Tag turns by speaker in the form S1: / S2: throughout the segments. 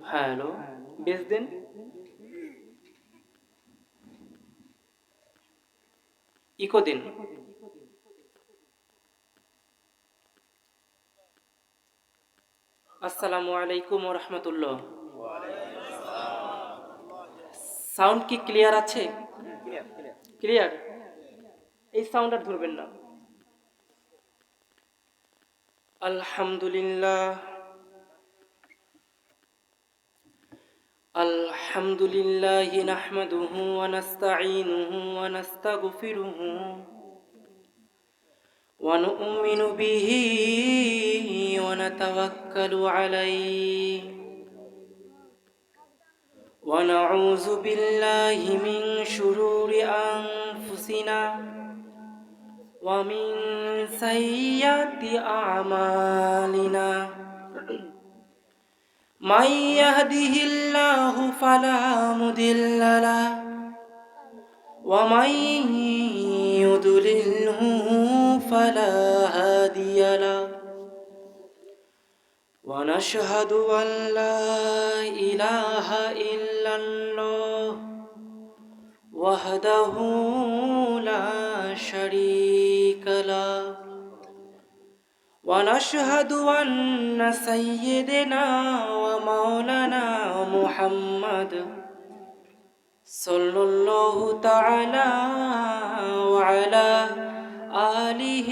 S1: Hello, বেশ দেন। Eco দিন। আসসালামু আলাইকুম ওয়া রাহমাতুল্লাহ। সাউন্ড কি ক্লিয়ার আছে? ক্লিয়ার। এই সাউন্ড আর ধরবেন না। আলহামদুলিল্লাহ আলহামদুলিল্লাহি নাহমাদুহু ওয়া নাস্তাঈনুহু ওয়া নাস্তাগফিরুহু ওয়া নু'মিনু বিহি ওয়া নাতাওয়াক্কালু আলাইহি ওয়া নাউযু বিল্লাহি মিন শুরুরি আনফুসিনা ওয়া মিন সাইয়্যাতি আ'মালিনা মান ইয়াহদিহিল্লাহু ফালা মুদিল্লা লাহু ওয়া মান ইউদ্লিলহু ফালা হাদিয়া লাহু ওয়া নাশহাদু আন লা ইলাহা ইল্লাল্লাহ ওয়াহদাহু লা শারীকা লাহু ونشهد أن سيدنا ومولانا محمد صلى الله تعالى وعلى آله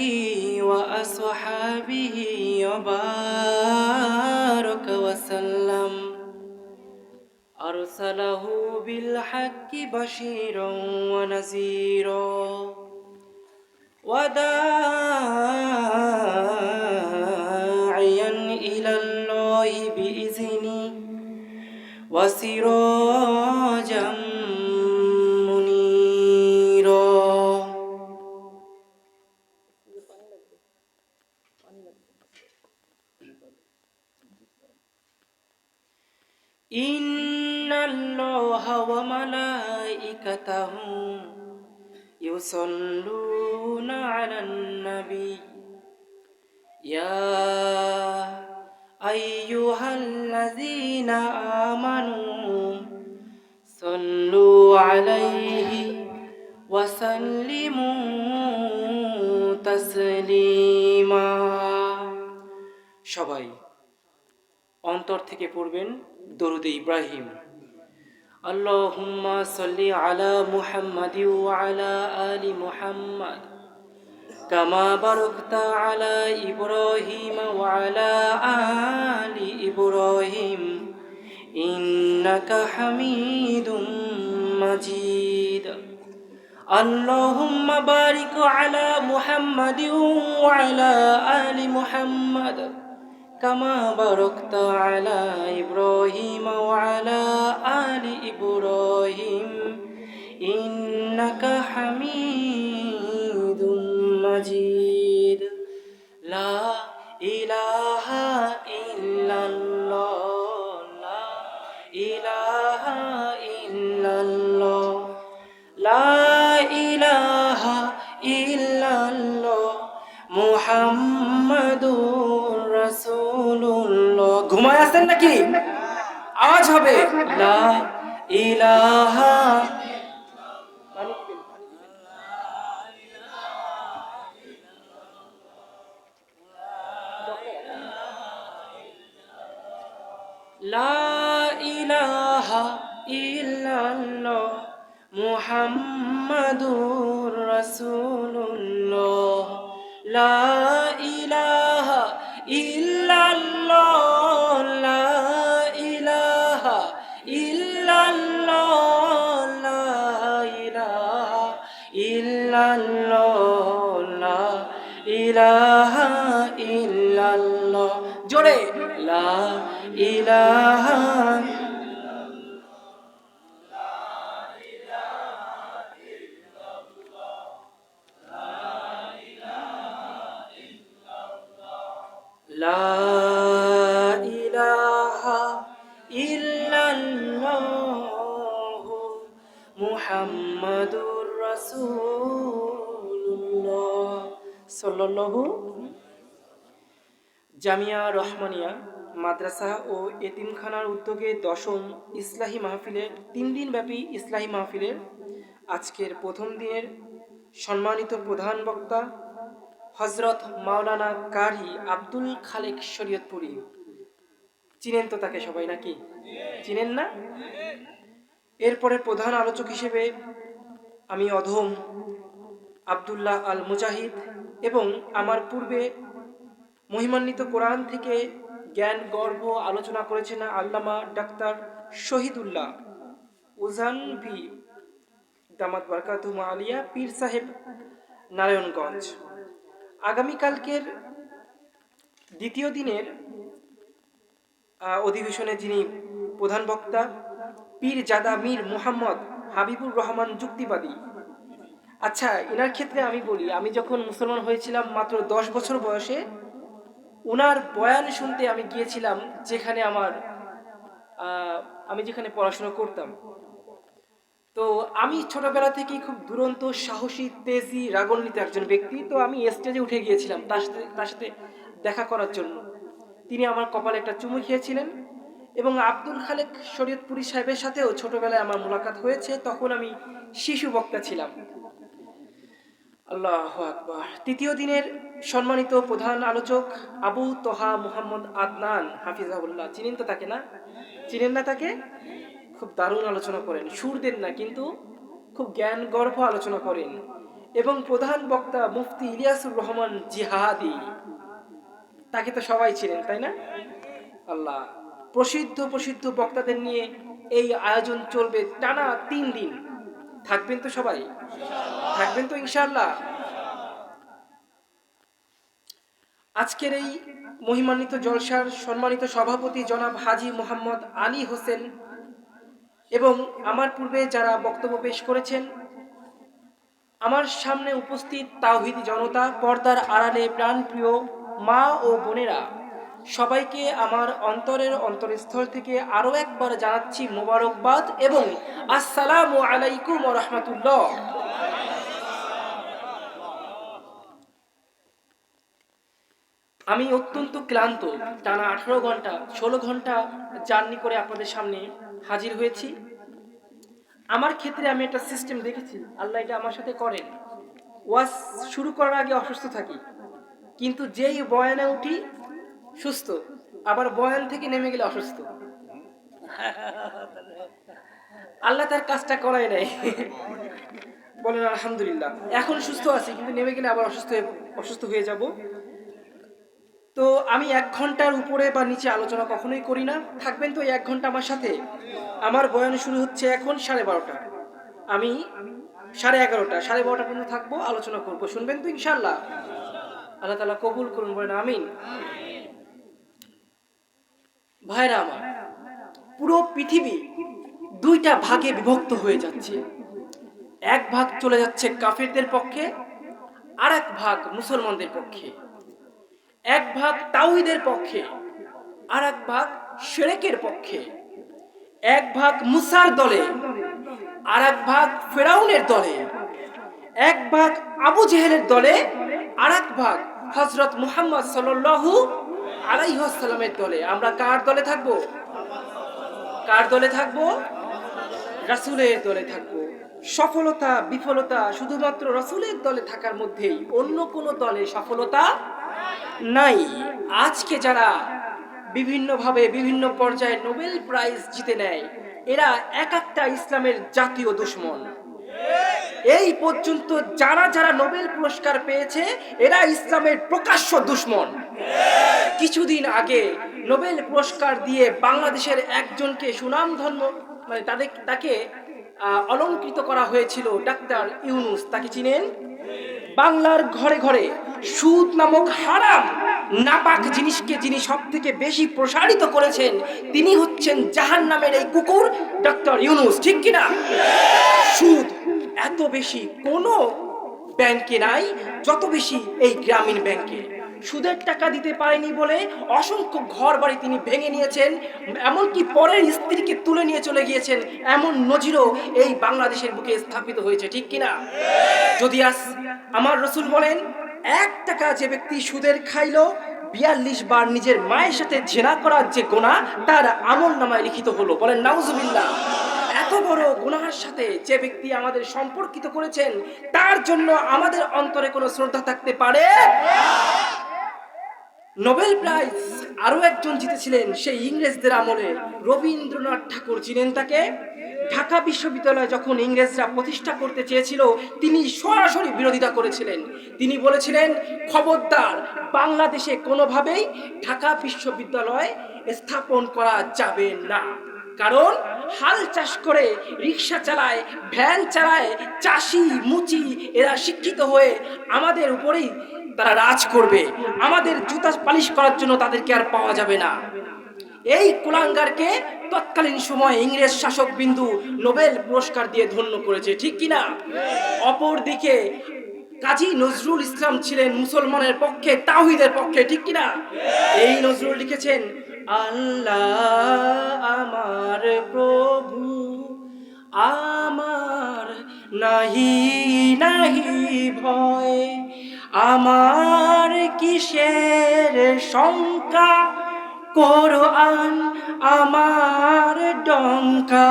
S1: وأصحابه وبارك وسلم أرسله بالحق بشيرا ونذيرا وداعيا إلى الله بإذنه وسراجا منيرا إن الله وملائكته يصلون على النبي يا أيها الذين آمنوا صلوا عليه وسلموا تسليما সবাই অন্তর থেকে পড়বেন দরুদ ইব্রাহিম। আল্লাহুম্মা সাল্লি আলা মুহাম্মাদি ওয়া আলা আলি মুহাম্মাদ কামা বারাকতা আলা ইব্রাহিম ওয়া আলা আলি ইব্রাহিম ইন্নাকা হামিদুম মাজিদ। আল্লাহুম্মা বারিক আলা মুহাম্মাদি ওয়া আলা আলি মুহাম্মাদ كما باركت على إبراهيم وعلى آل إبراهيم إنك حميد مجيد لا إله إلا الله لا إله إلا الله لا إله إلا الله محمد রাসূলুল্লাহ। ঘুমায় আছেন নাকি? আওয়াজ হবে লা ইলাহা লা ইলাহা ইল্লাল্লাহ মুহাম্মাদুর রাসূলুল্লাহ লা ইলাহা ইল্লাল্লাহ লা ইলাহা ইল্লাল্লাহ লা ইলাহা ইল্লাল্লাহ লা ইলাহা ইল্লাল্লাহ জোরে লা ইলাহা লা ইলাহা ইল্লাল্লাহ মুহাম্মাদুর রাসূলুল্লাহ সাল্লাল্লাহু। জামিয়া রহমানিয়া মাদ্রাসা ও এতিমখানার উদ্যোগে 10ম ইসলাহি মাহফিলের 3 দিনব্যাপী ইসলাহি মাহফিলের আজকের প্রথম দিনের সম্মানিত প্রধান বক্তা হজরত মাওলানা কারি আব্দুল খালেক শরীয়তপুরী। চিনেন তো তাকে সবাই নাকি? চিনেন না? এরপরে প্রধান আলোচক হিসেবে আমি অধম আব্দুল্লাহ আল মুজাহিদ এবং আমার পূর্বে মহিমান্বিত কোরআন থেকে জ্ঞান গর্ভ আলোচনা করেছেন আল্লামা ডাক্তার শহীদুল্লাহ উজানভি দামাত বারকাতুহু আলিয়া পীর সাহেব নারায়ণগঞ্জ। আগামীকালকের দ্বিতীয় দিনের অধিবেশনে যিনি প্রধান বক্তা পীর জাদা মীর মোহাম্মদ হাবিবুর রহমান যুক্তিবাদী। আচ্ছা, এনার ক্ষেত্রে আমি বলি, আমি যখন মুসলমান হয়েছিলাম মাত্র 10 বছর বয়সে ওনার বয়ান শুনতে আমি গিয়েছিলাম যেখানে আমি যেখানে পড়াশোনা করতাম। তো আমি ছোটবেলা থেকেই খুব দুরন্ত সাহসী তেজি রাগান্বিত একজন ব্যক্তি। তো আমি স্টেজে উঠে গিয়েছিলাম তার সাথে দেখা করার জন্য। তিনি আমার কপালে একটা চুমু খেয়েছিলেন এবং আব্দুল খালেক শরীয়তপুরী সাহেবের সাথেও ছোটবেলায় আমার মোলাকাত হয়েছে। তখন আমি শিশু বক্তা ছিলাম। আল্লাহু আকবার। তৃতীয় দিনের সম্মানিত প্রধান আলোচক আবু তোহা মুহাম্মদ আদনান হাফিজাহুল্লাহ। চিনেন তো তাকে না? চিনেন না তাকে? খুব দারুণ আলোচনা করেন, সুর দেন না কিন্তু খুব জ্ঞান গর্ভ আলোচনা করেন। এবং প্রধান বক্তা মুফতি ইলিয়াসুর রহমান জিহাদি, তাকে তো সবাই চিনেন তাই না? আল্লাহ, প্রসিদ্ধ বক্তাদের নিয়ে এই আয়োজন চলবে টানা 3 দিন। থাকবেন তো সবাই? থাকবেন তো ইনশাআল্লাহ? আজকের এই মহিমান্বিত জলসার সম্মানিত সভাপতি জনাব হাজী মোহাম্মদ আলী হোসেন এবং আমার পূর্বে যারা বক্তব্য পেশ করেছেন, আমার সামনে উপস্থিত তাওহীদি জনতা, পর্দার আড়ালে প্রাণপ্রিয় মা ও বোনেরা, সবাইকে আমার অন্তরস্থল থেকে আরও একবার জানাচ্ছি মোবারকবাদ এবং আসসালামু আলাইকুম ওয়া রাহমাতুল্লাহ। আমি অত্যন্ত ক্লান্ত, টানা 16 ঘন্টা জার্নি করে আপনাদের সামনে হাজির হয়েছি। আমার ক্ষেত্রে আমি একটা সিস্টেম দেখেছি, আল্লাহ এটা আমার সাথে করেন। ওয়াজ শুরু করার আগে অসুস্থ থাকি, কিন্তু যেই বয়ানে উঠি সুস্থ, আবার বয়ান থেকে নেমে গেলে অসুস্থ। আল্লাহ তার কাজটা করাই নাই। বলেন আলহামদুলিল্লাহ। এখন সুস্থ আছি, কিন্তু নেমে গেলে আবার অসুস্থ হয়ে যাব। তো আমি 1 ঘন্টার উপরে বা নিচে আলোচনা কখনোই করি না। থাকবেন তো 1 ঘন্টা আমার সাথে? আমার বয়ান শুরু হচ্ছে এখন 12:30। আমি 11:30 12:30 পর্যন্ত থাকবো, আলোচনা করবো। শুনবেন তো ইনশাআল্লাহ? আল্লাহ তাআলা কবুল করুন, বলেন আমিন। ভাইরা আমার, পুরো পৃথিবী 2টা ভাগে বিভক্ত হয়ে যাচ্ছে। এক ভাগ চলে যাচ্ছে কাফেরদের পক্ষে, আর এক ভাগ মুসলমানদের পক্ষে। এক ভাগ তাওহীদের পক্ষে, আর এক ভাগ শিরকের পক্ষে। এক ভাগ মুসার দলে, আর এক ভাগ ফেরাউনের দলে। এক ভাগ আবু জেহেলের দলে, আর এক ভাগ হযরত মুহাম্মদ সাল্লাল্লাহু আলাইহি ওয়াসাল্লামের দলে। আমরা কার দলে থাকবো? কার দলে থাকবো? রাসূলের দলে থাকবো। সফলতা বিফলতা শুধুমাত্র রাসূলের দলে থাকার মধ্যেই, অন্য কোনো দলে সফলতা নাই। আজকে যারা বিভিন্নভাবে বিভিন্ন পর্যায়ে নোবেল প্রাইজ জিতে নেয়, এরা এক একটা ইসলামের জাতীয় দুশমন। এই পর্যন্ত যারা নোবেল পুরস্কার পেয়েছে, এরা ইসলামের প্রকাশ্য দুশমন। কিছুদিন আগে নোবেল পুরস্কার দিয়ে বাংলাদেশের একজনকে সুনামধন্য তাকে অলংকৃত করা হয়েছিল, ডাক্তার ইউনূস। তাকে চিনেন? বাংলার ঘরে ঘরে সুদ নামক হারাম নাপাক জিনিসকে যিনি সব থেকে বেশি প্রসারিত করেছেন, তিনি হচ্ছেন জাহান্নামের এই কুকুর ডাক্তার ইউনূস। ঠিক কিনা? সুদ এত বেশি কোনো ব্যাংকে নাই যত বেশি এই গ্রামীণ ব্যাংকে। সুদের টাকা দিতে পারেনি বলে অসংখ্য ঘর বাড়ি তিনি ভেঙে নিয়েছেন, এমনকি পরের স্ত্রীকে তুলে নিয়ে চলে গিয়েছেন। এমন নজিরও এই বাংলাদেশের বুকে স্থাপিত হয়েছে। ঠিক কিনা? যদি আমার রাসূল বলেন, 1 টাকা যে ব্যক্তি সুদের খাইলো, 42 বার নিজের মায়ের সাথে জেনা করার যে গুনাহ তার আমলনামায় লিখিত হলো। বলেন নাউজুবিল্লাহ। এত বড় গুনাহের সাথে যে ব্যক্তি আমাদের সম্পর্কিত করেছেন তার জন্য আমাদের অন্তরে কোনো শ্রদ্ধা থাকতে পারে? নোবেল প্রাইজ আরো একজন জিতেছিলেন সেই ইংরেজদের আমলে, রবীন্দ্রনাথ ঠাকুর। চিনেন তাকে? ঢাকা বিশ্ববিদ্যালয় যখন ইংরেজরা প্রতিষ্ঠা করতে চেয়েছিল তিনি সরাসরি বিরোধিতা করেছিলেন। তিনি বলেছিলেন, খবরদার, বাংলাদেশে কোনোভাবেই ঢাকা বিশ্ববিদ্যালয় স্থাপন করা যাবে না। কারণ হাল চাষ করে, রিক্সা চালায়, ভ্যান চালায়, চাষি মুচি এরা শিক্ষিত হয়ে আমাদের উপরেই তারা রাজ করবে। আমাদের জুতা পালিশ করার জন্য তাদেরকে আর পাওয়া যাবে না। এই কুলাঙ্গারকে তৎকালীন সময় ইংরেজ শাসক বিন্দু নোবেল পুরস্কার দিয়ে ধন্য করেছে, ঠিক কিনা? অপরদিকে কাজী নজরুল ইসলাম ছিলেন মুসলমানের পক্ষে, তাওহীদের পক্ষে, ঠিক কিনা? এই নজরুল লিখেছেন, আল্লাহ আমার প্রভু, আমার নাহি নাহি ভয়, আমার কিসের শঙ্কা, কোরআন আমার ডঙ্কা,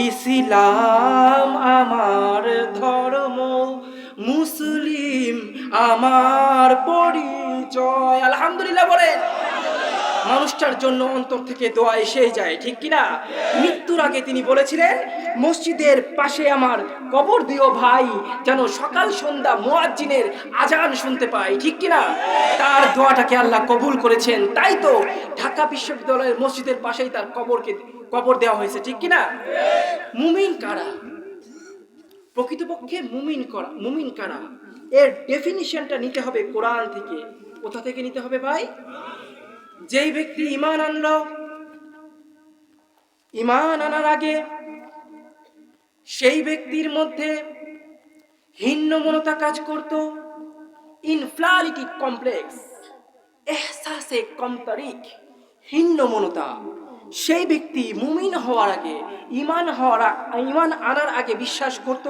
S1: ইসলাম আমার ধর্ম, মুসলিম আমার পরিচয়। আলহামদুলিল্লাহ বলেন। মানুষটার জন্য অন্তর থেকে দোয়া এসেই যায়, ঠিক কিনা? মৃত্যুর আগে তিনি বলেছিলেন, মসজিদের পাশে আমার কবর দিও ভাই, যেন সকাল সন্ধ্যা মুয়াজ্জিনের আজান শুনতে পাই, ঠিক কিনা? তার দোয়াটাকে আল্লাহ কবুল করেছেন। তাই তো ঢাকা বিশ্ববিদ্যালয়ের মসজিদের পাশেই তার কবর দেওয়া হয়েছে, ঠিক কিনা? মুমিন কারা? প্রকৃতপক্ষে মুমিন কারা? এর ডেফিনিশনটা নিতে হবে কোরআন থেকে। কোথা থেকে নিতে হবে ভাই? যেই ব্যক্তি ঈমান আনলো, ঈমান আনার আগে সেই ব্যক্তির মধ্যে হীনমন্যতা কাজ করত, ইনফ্লারিটি কমপ্লেক্স, এহসাসে কমতারিক, হীনমন্যতা। সেই ব্যক্তি মুমিন হওয়ার আগে, ঈমান আনার আগে বিশ্বাস করত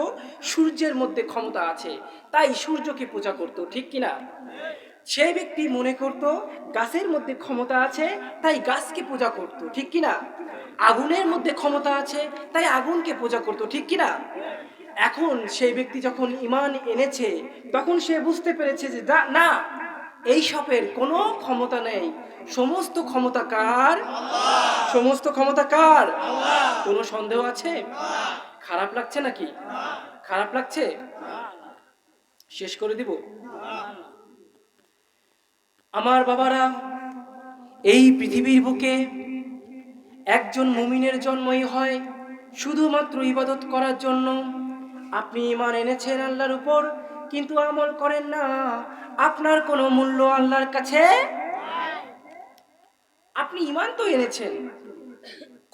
S1: সূর্যের মধ্যে ক্ষমতা আছে, তাই সূর্যকে পূজা করত, ঠিক কিনা? সেই ব্যক্তি মনে করত গাছের মধ্যে ক্ষমতা আছে, তাই গাছকে পূজা করত, ঠিক কিনা? আগুনের মধ্যে ক্ষমতা আছে, তাই আগুনকে পূজা করত, ঠিক কিনা? এখন সেই ব্যক্তি যখন ঈমান এনেছে তখন সে বুঝতে পেরেছে যে না, এই সবের কোনো ক্ষমতা নেই, সমস্ত ক্ষমতা কার? সমস্ত ক্ষমতা কার? কোনো সন্দেহ আছে? খারাপ লাগছে নাকি? খারাপ লাগছে? শেষ করে দিব। আমার বাবারা, এই পৃথিবীর বুকে একজন মুমিনের জন্মই হয় শুধুমাত্র ইবাদত করার জন্য। আপনি ঈমান এনেছেন আল্লাহর উপর, কিন্তু আমল করেন না, আপনার কোনো মূল্য আল্লাহর কাছে। আপনি ঈমান তো এনেছেন,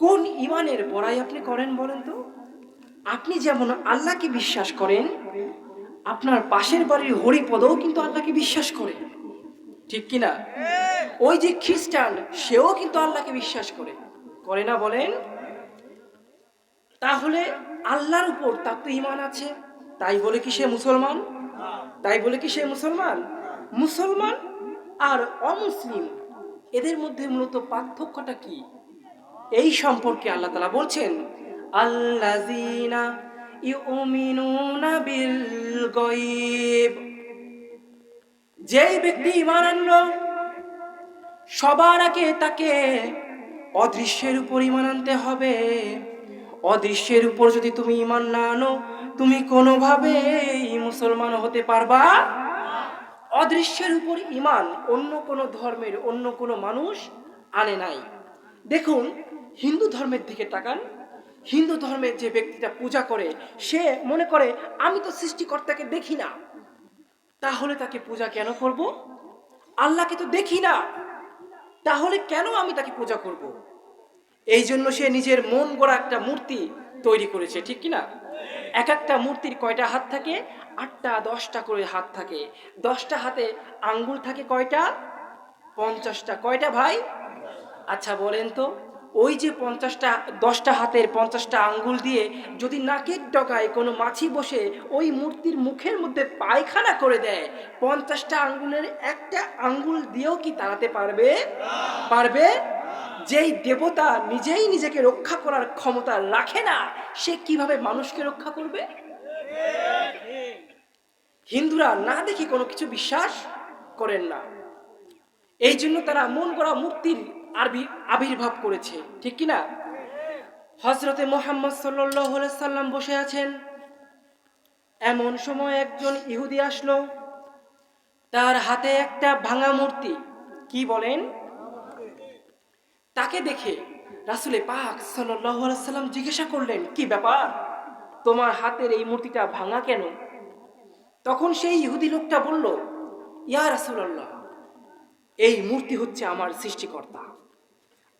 S1: কোন ঈমানের বড়াই আপনি করেন বলেন তো? আপনি যেমন আল্লাহকে বিশ্বাস করেন, আপনার পাশের বাড়ির হরিপদও কিন্তু আল্লাহকে বিশ্বাস করে, ঠিক কিনা? ওই যে খ্রিস্টান, সেও কিন্তু আল্লাহকে বিশ্বাস করে, করে না বলেন? তাহলে আল্লাহর উপর তার তো ঈমান আছে, তাই বলে কি সে মুসলমান? তাই বলে কি সে মুসলমান? মুসলমান আর অমুসলিম এদের মধ্যে মূলত পার্থক্যটা কি? এই সম্পর্কে আল্লাহ তাআলা বলছেন, আল্লাযীনা ইউমিনুনা বিল গায়ব। যেই ব্যক্তি ঈমান আনলো, সবার আগে তাকে অদৃশ্যের উপর ঈমান আনতে হবে। অদৃশ্যের উপর যদি তুমি ঈমান না আনো, তুমি কোনোভাবেই মুসলমান হতে পারবা। অদৃশ্যের উপর ঈমান অন্য কোনো ধর্মের অন্য কোনো মানুষ আনে নাই। দেখুন, হিন্দু ধর্মের দিকে তাকান। হিন্দু ধর্মের যে ব্যক্তিটা পূজা করে, সে মনে করে আমি তো সৃষ্টিকর্তাকে দেখি না, তাহলে তাকে পূজা কেন করব? আল্লাহকে তো দেখি না, তাহলে কেন আমি তাকে পূজা করব? এই জন্য সে নিজের মন গড়া একটা মূর্তি তৈরি করেছে, ঠিক কিনা? এক একটা মূর্তির কয়টা হাত থাকে? 8টা 10টা করে হাত থাকে। 10টা হাতে আঙ্গুল থাকে কয়টা? 50টা। কয়টা ভাই? আচ্ছা বলেন তো, ওই যে 50টা 10টা হাতের 50টা আঙ্গুল দিয়ে যদি নাকের ডগায় কোনো মাছি বসে ওই মূর্তির মুখের মধ্যে পায়খানা করে দেয়, 50টা আঙ্গুলের একটা আঙ্গুল দিয়েও কি তাড়াতে পারবে? পারবে? যেই দেবতা নিজেই নিজেকে রক্ষা করার ক্ষমতা রাখে না, সে কিভাবে মানুষকে রক্ষা করবে? হিন্দুরা না দেখে কোনো কিছু বিশ্বাস করেন না, এই জন্য তারা মন গড়া মূর্তির আবির্ভাব করেছে, ঠিক কিনা? হযরতে মুহাম্মদ সাল্লাল্লাহু আলাইহি সাল্লাম বসে আছেন, এমন সময় একজন ইহুদি আসলো, তার হাতে একটা ভাঙা মূর্তি। কি বলেন? তাকে দেখে রাসূলে পাক সাল্লাল্লাহু আলাইহি সাল্লাম জিজ্ঞাসা করলেন, কি ব্যাপার, তোমার হাতের এই মূর্তিটা ভাঙা কেন? তখন সেই ইহুদি লোকটা বলল, ইয়া রাসূলুল্লাহ, এই মূর্তি হচ্ছে আমার সৃষ্টিকর্তা,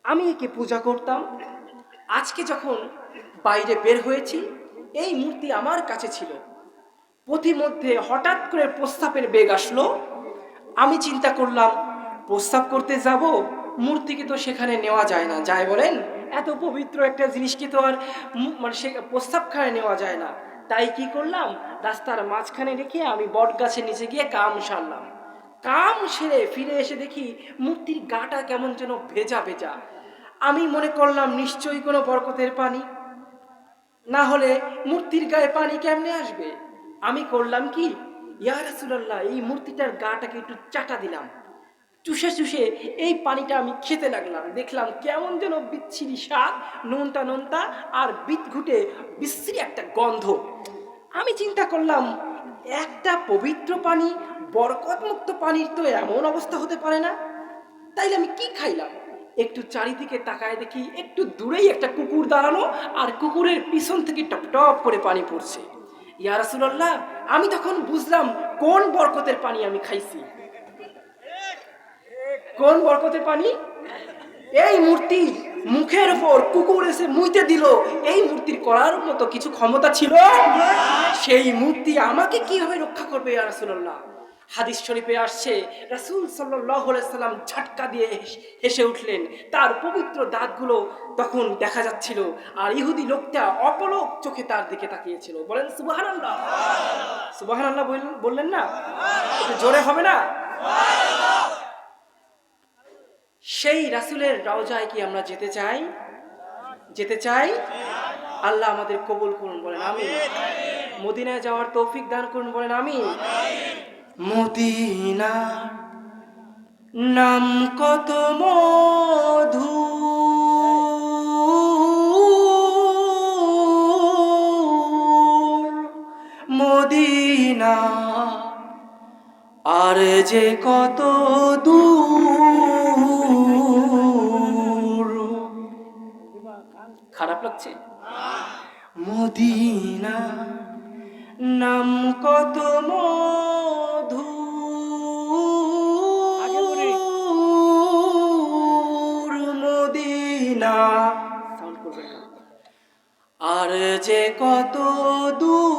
S1: আমি একে পূজা করতাম। আজকে যখন বাইরে বের হয়েছি, এই মূর্তি আমার কাছে ছিল, পথিমধ্যে হঠাৎ করে প্রস্রাবের বেগ আসলো, আমি চিন্তা করলাম প্রস্রাব করতে যাব, মূর্তিকে তো সেখানে নেওয়া যায় না, যায় বলেন? এত পবিত্র একটা জিনিসকে তো আর মানে সে প্রস্রাবখানে নেওয়া যায় না। তাই কি করলাম, রাস্তার মাঝখানে রেখে আমি বট গাছের নিচে গিয়ে কাম সারলাম। কাম সেরে ফিরে এসে দেখি মূর্তির গাটা কেমন যেন ভেজা ভেজা। আমি মনে করলাম নিশ্চয়ই কোনো বরকতের পানি, না হলে মূর্তির গায়ে পানি কেমনে আসবে? আমি করলাম কি, ইয়া রাসূলুল্লাহ, এই মূর্তিটার গাটাকে একটু চাটা দিলাম, চুষে চুষে এই পানিটা আমি খেতে লাগলাম। দেখলাম কেমন যেন বিচ্ছিরি স্বাদ, নোনতা নোনতা আর বিদঘুটে বিশ্রী একটা গন্ধ। আমি চিন্তা করলাম, একটা পবিত্র পানি, বরকতমুক্ত পানির তো এমন অবস্থা হতে পারে না, তাইলে আমি কি খাইলাম? একটু চারিদিকে তাকায় দেখি একটু দূরেই একটা কুকুর দাঁড়ানো, আর কুকুরের পিছন থেকে টপ টপ করে পানি পড়ছে। ইয়া রাসূলুল্লাহ, আমি তখন বুঝলাম কোন বরকতের পানি আমি খাইছি। কোন বরকতের পানি? এই মূর্তি মুখের উপর কুকুর এসে মুইতে দিল, এই মূর্তির করার মতো কিছু ক্ষমতা ছিল? সেই মূর্তি আমাকে কিভাবে রক্ষা করবে ইয়া রাসূলুল্লাহ? হাদিস শরীফে আসছে, রাসূল সাল্লাল্লাহু আলাইহি সাল্লাম ঝটকা দিয়ে হেসে উঠলেন, তার পবিত্র দাঁতগুলো তখন দেখা যাচ্ছিল, আর ইহুদি লোকটা অপলক চোখে তার দিকে তাকিয়েছিল। বলেন সুবহানাল্লাহ। সুবহানাল্লাহ বললেন না? একটু জোরে হবে না? সেই রাসূলের রওজায় কি আমরা যেতে চাই? যেতে চাই? আল্লাহ আমাদের কবুল করুন, বলেন আমিন। মদিনায় যাওয়ার তৌফিক দান করুন, বলেন আমিন। মদিনা নাম কত মধু, মদিনা আর যে কত দূর। খারাপ লাগছে? মদিনা নাম কত মধু, মদিনা আর যে কত দূর।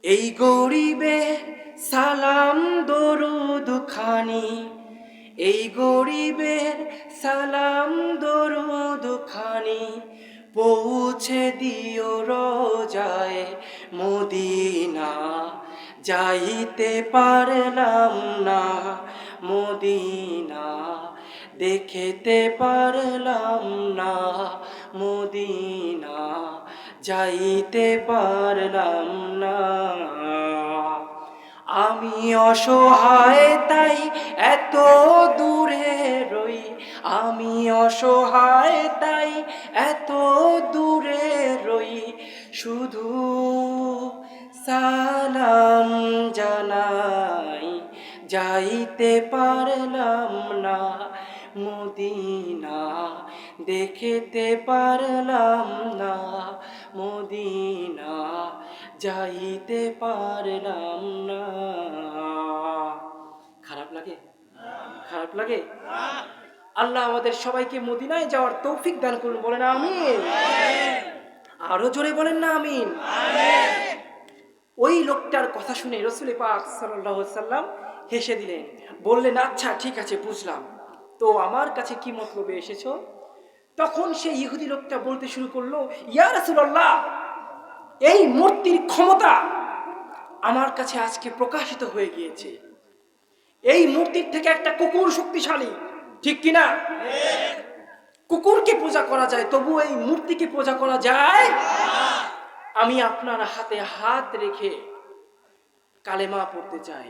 S1: এই গরিবে সালাম দরুদ খানি, এই গরিবের সালাম দরুদ খানি, পৌঁছে দিও রোজায় মদিনা, যাইতে পারলাম না মদিনা, দেখতে পারলাম না মদিনা, যাইতে পারলাম না। আমি অসহায় তাই এত দূরে রই, আমি অসহায় তাই এত দূরে রই, শুধু সালাম জানাই, যাইতে পারলাম না মদিনা, দেখতে পারলাম না মদিনা, যাইতে পারলাম না। খারাপ লাগে? খারাপ লাগে? আল্লাহ আমাদের সবাইকে মদিনায় যাওয়ার তৌফিক দান করুন, বলেন আমিন। আরো জোরে বলেন না আমিন। ওই লোকটার কথা শুনে রাসূল পাক সাল্লাল্লাহু আলাইহি সাল্লাম হেসে দিলেন, বললেন, আচ্ছা ঠিক আছে, বুঝলাম, তো আমার কাছে কি মতলবে এসেছো? তখন সেই ইহুদি লোকটা বলতে শুরু করলো, ইয়া রাসূলুল্লাহ, এই মূর্তির ক্ষমতা আমার কাছে আজকে প্রকাশিত হয়ে গিয়েছে। এই মূর্তির থেকে একটা কুকুর শক্তিশালী, ঠিক কিনা? কুকুরকে পূজা করা যায়, তবু এই মূর্তিকে পূজা করা যায়। আমি আপনার হাতে হাত রেখে কালেমা পড়তে চাই।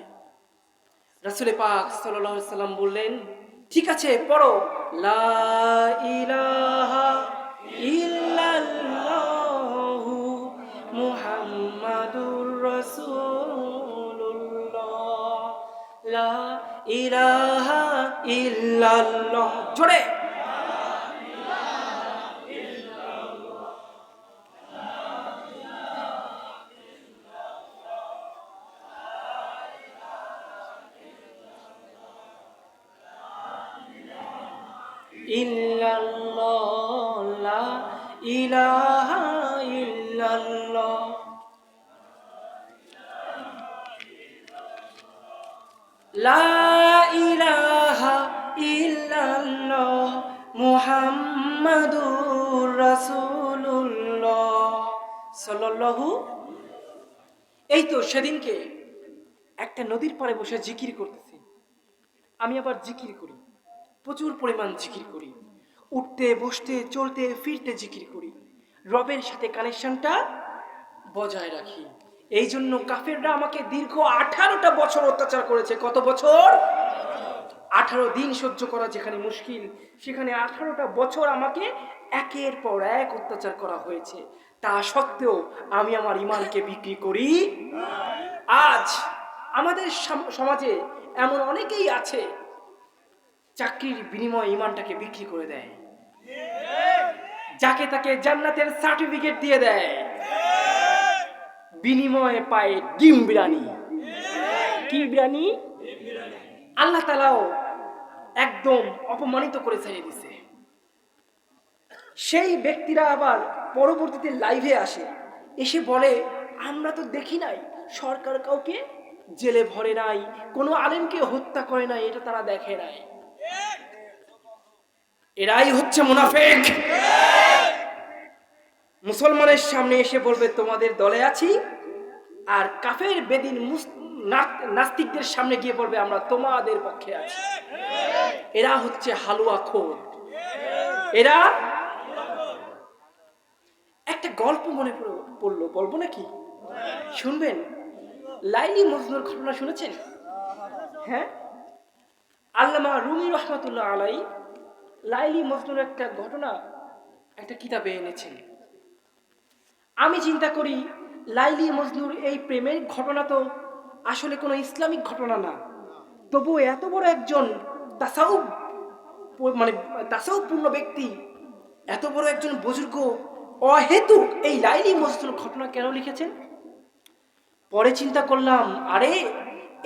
S1: রাসূল পাক সাল্লাল্লাহু আলাইহি সাল্লাম বললেন, ঠিক আছে, পড়ো, লা ইলাহা ইল্লাল্লাহু মুহাম্মাদুর রাসূলুল্লাহ, লা ইলাহা ইল্লাল্লাহ, জোরে। ইল্লাল্লাহ, লা ইলাহা ইল্লাল্লাহ, লা ইলাহা ইল্লাল্লাহ মুহাম্মাদুর রাসূলুল্লাহ সাল্লাল্লাহু। এই তো সেদিনকে একটা নদীর পাড়ে বসে জিকির করতেছি। আমি আবার জিকির করি, প্রচুর পরিমাণ জিকির করি, উঠতে বসতে চলতে ফিরতে জিকির করি, রবের সাথে কানেকশনটা বজায় রাখি। এই জন্য কাফেররা আমাকে দীর্ঘ 18টা বছর অত্যাচার করেছে। কত বছর? 18 দিন সহ্য করা যেখানে মুশকিল, সেখানে 18টা বছর আমাকে একের পর এক অত্যাচার করা হয়েছে। তা সত্ত্বেও আমি আমার ইমানকে বিক্রি করি। আজ আমাদের সমাজে এমন অনেকেই আছে চাকরির বিনিময়ে ইমানটাকে বিক্রি করে দেয়, যাকে তাকে জান্নাতের সার্টিফিকেট দিয়ে দেয়, বিনিময়ে পায় ডিম বিরিয়ানি। কি বিরিয়ানি? আল্লাহ তাআলাও একদম অপমানিত করে ছেড়ে দিছে। সেই ব্যক্তিরা আবার পরবর্তীতে লাইভে আসে, এসে বলে, আমরা তো দেখি নাই, সরকার কাউকে জেলে ভরে নাই, কোনো আলেমকে হত্যা করে নাই, এটা তারা দেখে নাই। এরাই হচ্ছে মুনাফিক। মুসলমানের সামনে এসে বলবে তোমাদের দলে আছি, আর কাফের বেদিন নাস্তিকদের সামনে গিয়ে বলবে আমরা তোমাদের পক্ষে আছি। এরা হচ্ছে হালুয়াখোর। এরা একটা গল্প মনে পড়লো, বলবো নাকি? শুনবেন? লাইলি মজনুর ঘটনা শুনেছেন? হ্যাঁ, আল্লামা রুমি রহমাতুল্লাহ আলাই লাইলি মজনুর একটা ঘটনা একটা কিতাবে এনেছেন। আমি চিন্তা করি, লাইলি মজনুর এই প্রেমের ঘটনা তো আসলে কোনো ইসলামিক ঘটনা না, তবু এত বড় একজন তাসাউফপূর্ণ ব্যক্তি, এত বড় একজন বুজুর্গ অহেতুক এই লাইলি মজনুর ঘটনা কেন লিখেছেন? পরে চিন্তা করলাম, আরে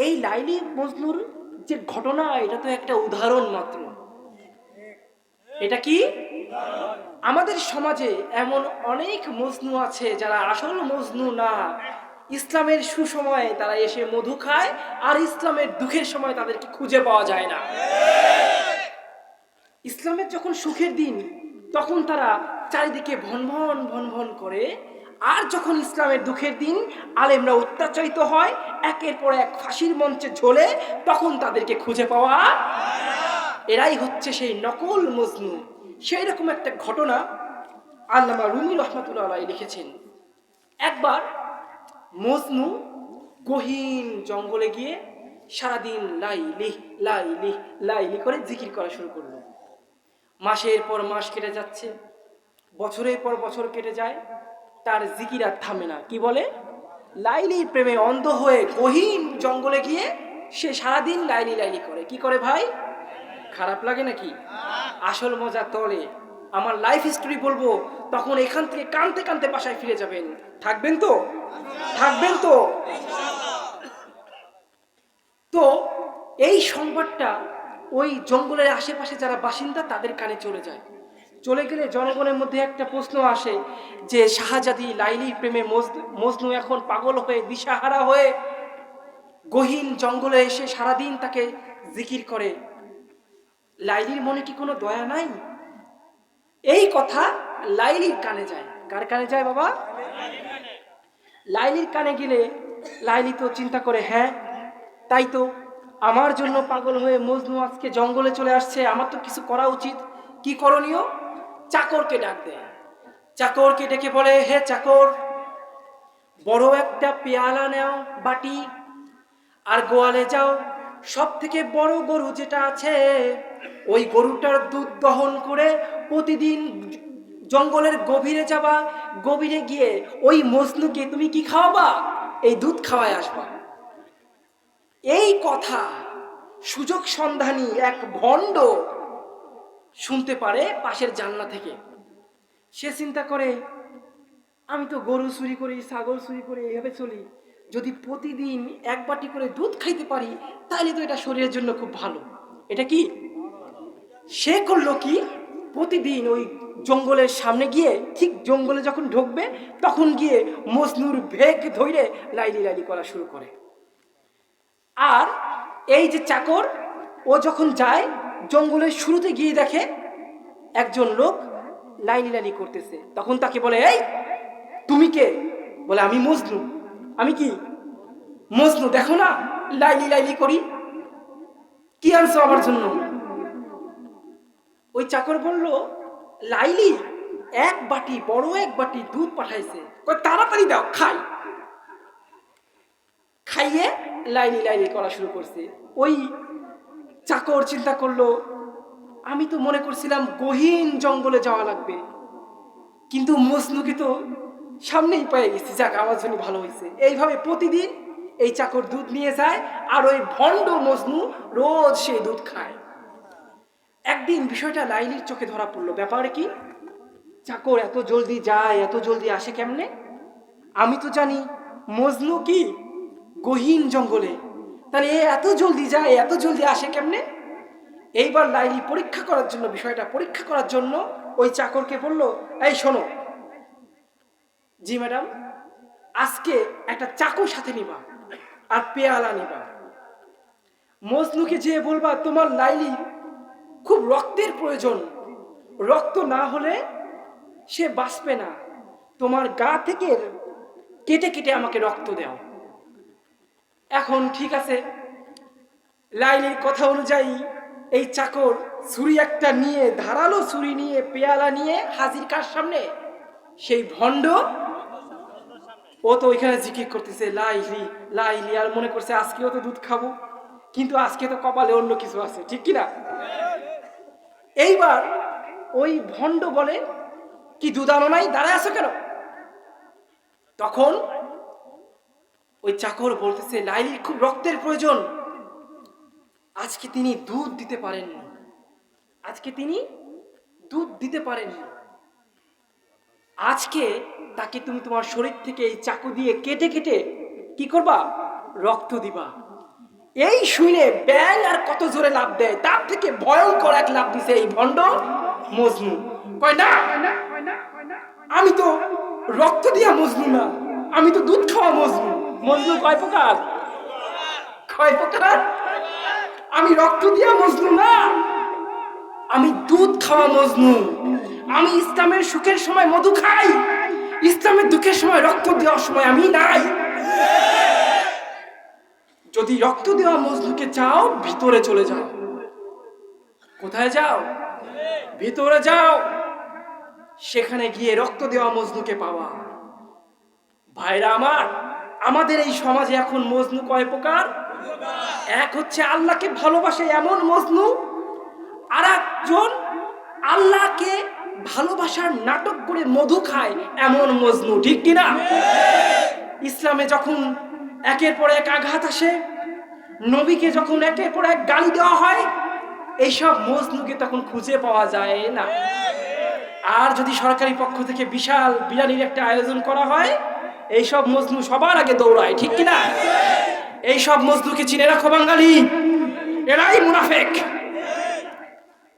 S1: এই লাইলি মজনুর যে ঘটনা, এটা তো একটা উদাহরণ মাত্র। এটা কি? আমাদের সমাজে এমন অনেক মজনু আছে যারা আসল মজনু না। ইসলামের সুসময়ে তারা এসে মধু খায়, আর ইসলামের দুঃখের সময় তাদেরকে খুঁজে পাওয়া যায় না। ইসলামের যখন সুখের দিন, তখন তারা চারিদিকে ভনভন ভনভন করে, আর যখন ইসলামের দুঃখের দিন, আলেমরা অত্যাচারিত হয়, একের পর এক ফাঁসির মঞ্চে ঝোলে, তখন তাদেরকে খুঁজে পাওয়া। এরাই হচ্ছে সেই নকল মজনু। সেই রকম একটা ঘটনা আল্লামা রুমি রহমাতুল্লাহ আলাইহি লিখেছেন। একবার মজনু গহীন জঙ্গলে গিয়ে সারাদিন লাইলি লাইলি লাইলি করে জিকির করা শুরু করলো। মাসের পর মাস কেটে যাচ্ছে, বছরের পর বছর কেটে যায়, তার জিকির আর থামে না। কি বলে? লাইলির প্রেমে অন্ধ হয়ে গহীন জঙ্গলে গিয়ে সে সারাদিন লাইলি লাইলি করে। কি করে ভাই? খারাপ লাগে নাকি? আসল মজা তলে। আমার লাইফ হিস্টোরি বলবো, তখন এখান থেকে কানতে কানতে বাসায় ফিরে যাবেন। থাকবেন তো? থাকবেন তো? তো এই সংবাদটা ওই জঙ্গলের আশেপাশে যারা বাসিন্দা তাদের কানে চলে যায়। চলে গেলে জনগণের মধ্যে একটা প্রশ্ন আসে যে শাহজাদি লাইলির প্রেমে মজনু এখন পাগল হয়ে দিশাহারা হয়ে গহীন জঙ্গলে এসে সারাদিন তাকে জিকির করে। লাইলির মনে কি কোনো দয়া নাই? এই কথা লাইলির কানে যায়। কার কানে যায় বাবা? লাইলির কানে গেলে লাইলি তো চিন্তা করে, হ্যাঁ তাই তো, আমার জন্য পাগল হয়ে মজনু আজকে জঙ্গলে চলে আসছে, আমার তো কিছু করা উচিত। কি করণীয়? চাকরকে ডাক দেয়। চাকরকে ডেকে বলে, হে চাকর, বড় একটা পেয়ালা নেও, বাটি, আর গোয়ালে যাও, সব থেকে বড় গরু যেটা আছে ওই গরুটার দুধ দহন করে প্রতিদিন জঙ্গলের গভীরে যাবা, গভীরে গিয়ে ওই মজনুকে তুমি কি খাওয়াবা? এই দুধ খাওয়ায় আসবা। এই কথা সুযোগ সন্ধানী এক ভণ্ড শুনতে পারে পাশের জানলা থেকে। সে চিন্তা করে, আমি তো গরু চুরি করি, ছাগল চুরি করে এভাবে চলি, যদি প্রতিদিন এক বাটি করে দুধ খাইতে পারি তাহলে তো এটা শরীরের জন্য খুব ভালো। এটা কি? সে করলো কি, প্রতিদিন ওই জঙ্গলের সামনে গিয়ে, ঠিক জঙ্গলে যখন ঢুকবে তখন গিয়ে মজনুর ভেগ ধরে লাইলি লাইলি করা শুরু করে। আর এই যে চাকর, ও যখন যায় জঙ্গলের শুরুতে গিয়ে দেখে একজন লোক লাইলি লাইলি করতেছে, তখন তাকে বলে, এই তুমি কে? বলে, আমি মজনু। আমি কি? মজনু, দেখো না লাইলি লাইলি করি, কি আনছো আমার জন্য? ওই চাকর বলল, লাইলি এক বাটি, বড় এক বাটি দুধ পাঠাইছে, তাড়াতাড়ি দাও খাই। খাইয়ে লাইলি লাইলি করা শুরু করছে। ওই চাকর চিন্তা করলো, আমি তো মনে করছিলাম গহীন জঙ্গলে যাওয়া লাগবে, কিন্তু মজনুকে তো সামনেই পেয়ে গেছি, যাক আমার জন্য ভালো হয়েছে। এইভাবে প্রতিদিন এই চাকর দুধ নিয়ে যায়, আর ওই ভণ্ড মজনু রোজ সে দুধ খায়। একদিন বিষয়টা লাইলির চোখে ধরা পড়লো। ব্যাপারে কি? চাকর এত জলদি যায়, এত জলদি আসে কেমনে? আমি তো জানি মজনু কি গহীন জঙ্গলে, তাহলে এ এত জলদি যায়, এত জলদি আসে কেমনে? এইবার লাইলি পরীক্ষা করার জন্য, বিষয়টা পরীক্ষা করার জন্য ওই চাকরকে বলল, এই শোনো, জি ম্যাডাম, আজকে একটা চাকু সাথে নিবা আর পেয়ালা নিবা, মজনুকে যেয়ে বলবা তোমার লাইলি খুব রক্তের প্রয়োজন, রক্ত না হলে সে বাঁচবে না, তোমার গা থেকে কেটে কেটে আমাকে রক্ত দাও। এখন ঠিক আছে, লাইলির কথা অনুযায়ী এই চাকর ছুরি একটা নিয়ে, ধারালো ছুরি নিয়ে, পেয়ালা নিয়ে হাজির কার সামনে? সেই ভণ্ড। ও তো ওইখানে জিকির করতেছে লাইলি লাইলি, আর মনে করছে আজকেও তো দুধ খাবো, কিন্তু আজকে তো কপালে অন্য কিছু আছে, ঠিক কিনা? এইবার ওই ভণ্ড বলে, কি দুধ আনো নাই, দাঁড়ায় আছো কেন? তখন ওই চাকর বলতেছে, লাইলির খুব রক্তের প্রয়োজন, আজকে তিনি দুধ দিতে পারেননি, আজকে তিনি দুধ দিতে পারেননি, আজকে তাকে তুমি তোমার শরীর থেকে এই চাকু দিয়ে কেটে কেটে কি করবা? রক্ত দিবা। এই শুনে ব্যাং আর কত জোরে লাভ দেয়, তার থেকে ভয়ঙ্কর এক লাভ দিছে এই ভণ্ড মজনু। কয় না, আমি তো রক্ত দিয়া মজনু না, আমি তো দুধ খাওয়া মজনু। মজনু কয় প্রকার? কয় প্রকার? আমি রক্ত দিয়া মজনু না, আমি দুধ খাওয়া মজনু। আমি ইসলামের সুখের সময় মধু খাই, ইসলামের দুঃখের সময় রক্ত দেওয়ার সময় আমি নাই। যদি রক্ত দেওয়া মজনুকে চাও, ভিতরে চলে যাও। কোথায় যাও? ভিতরে যাও, সেখানে গিয়ে রক্ত দেওয়া মজনুকে পাওয়া। ভাইরা আমার, আমাদের এই সমাজে এখন মজনু কয় প্রকার? এক হচ্ছে আল্লাহকে ভালোবাসে এমন মজনু, আর একজন আল্লাহকে ভালোবাসার নাটক করে মধু খায় এমন মজনু, ঠিক কিনা? ইসলামে যখন একের পর এক আঘাত আসে, নবীকে যখন একের পর এক গালি দেওয়া হয়, এইসব মজনুকে তখন খুঁজে পাওয়া যায় না। আর যদি সরকারি পক্ষ থেকে বিশাল বিরিয়ানির একটা আয়োজন করা হয়, এইসব মজনু সবার আগে দৌড়ায়, ঠিক কিনা? এইসব মজনুকে চিনে রাখো বাঙালি, এরাই মুনাফেক।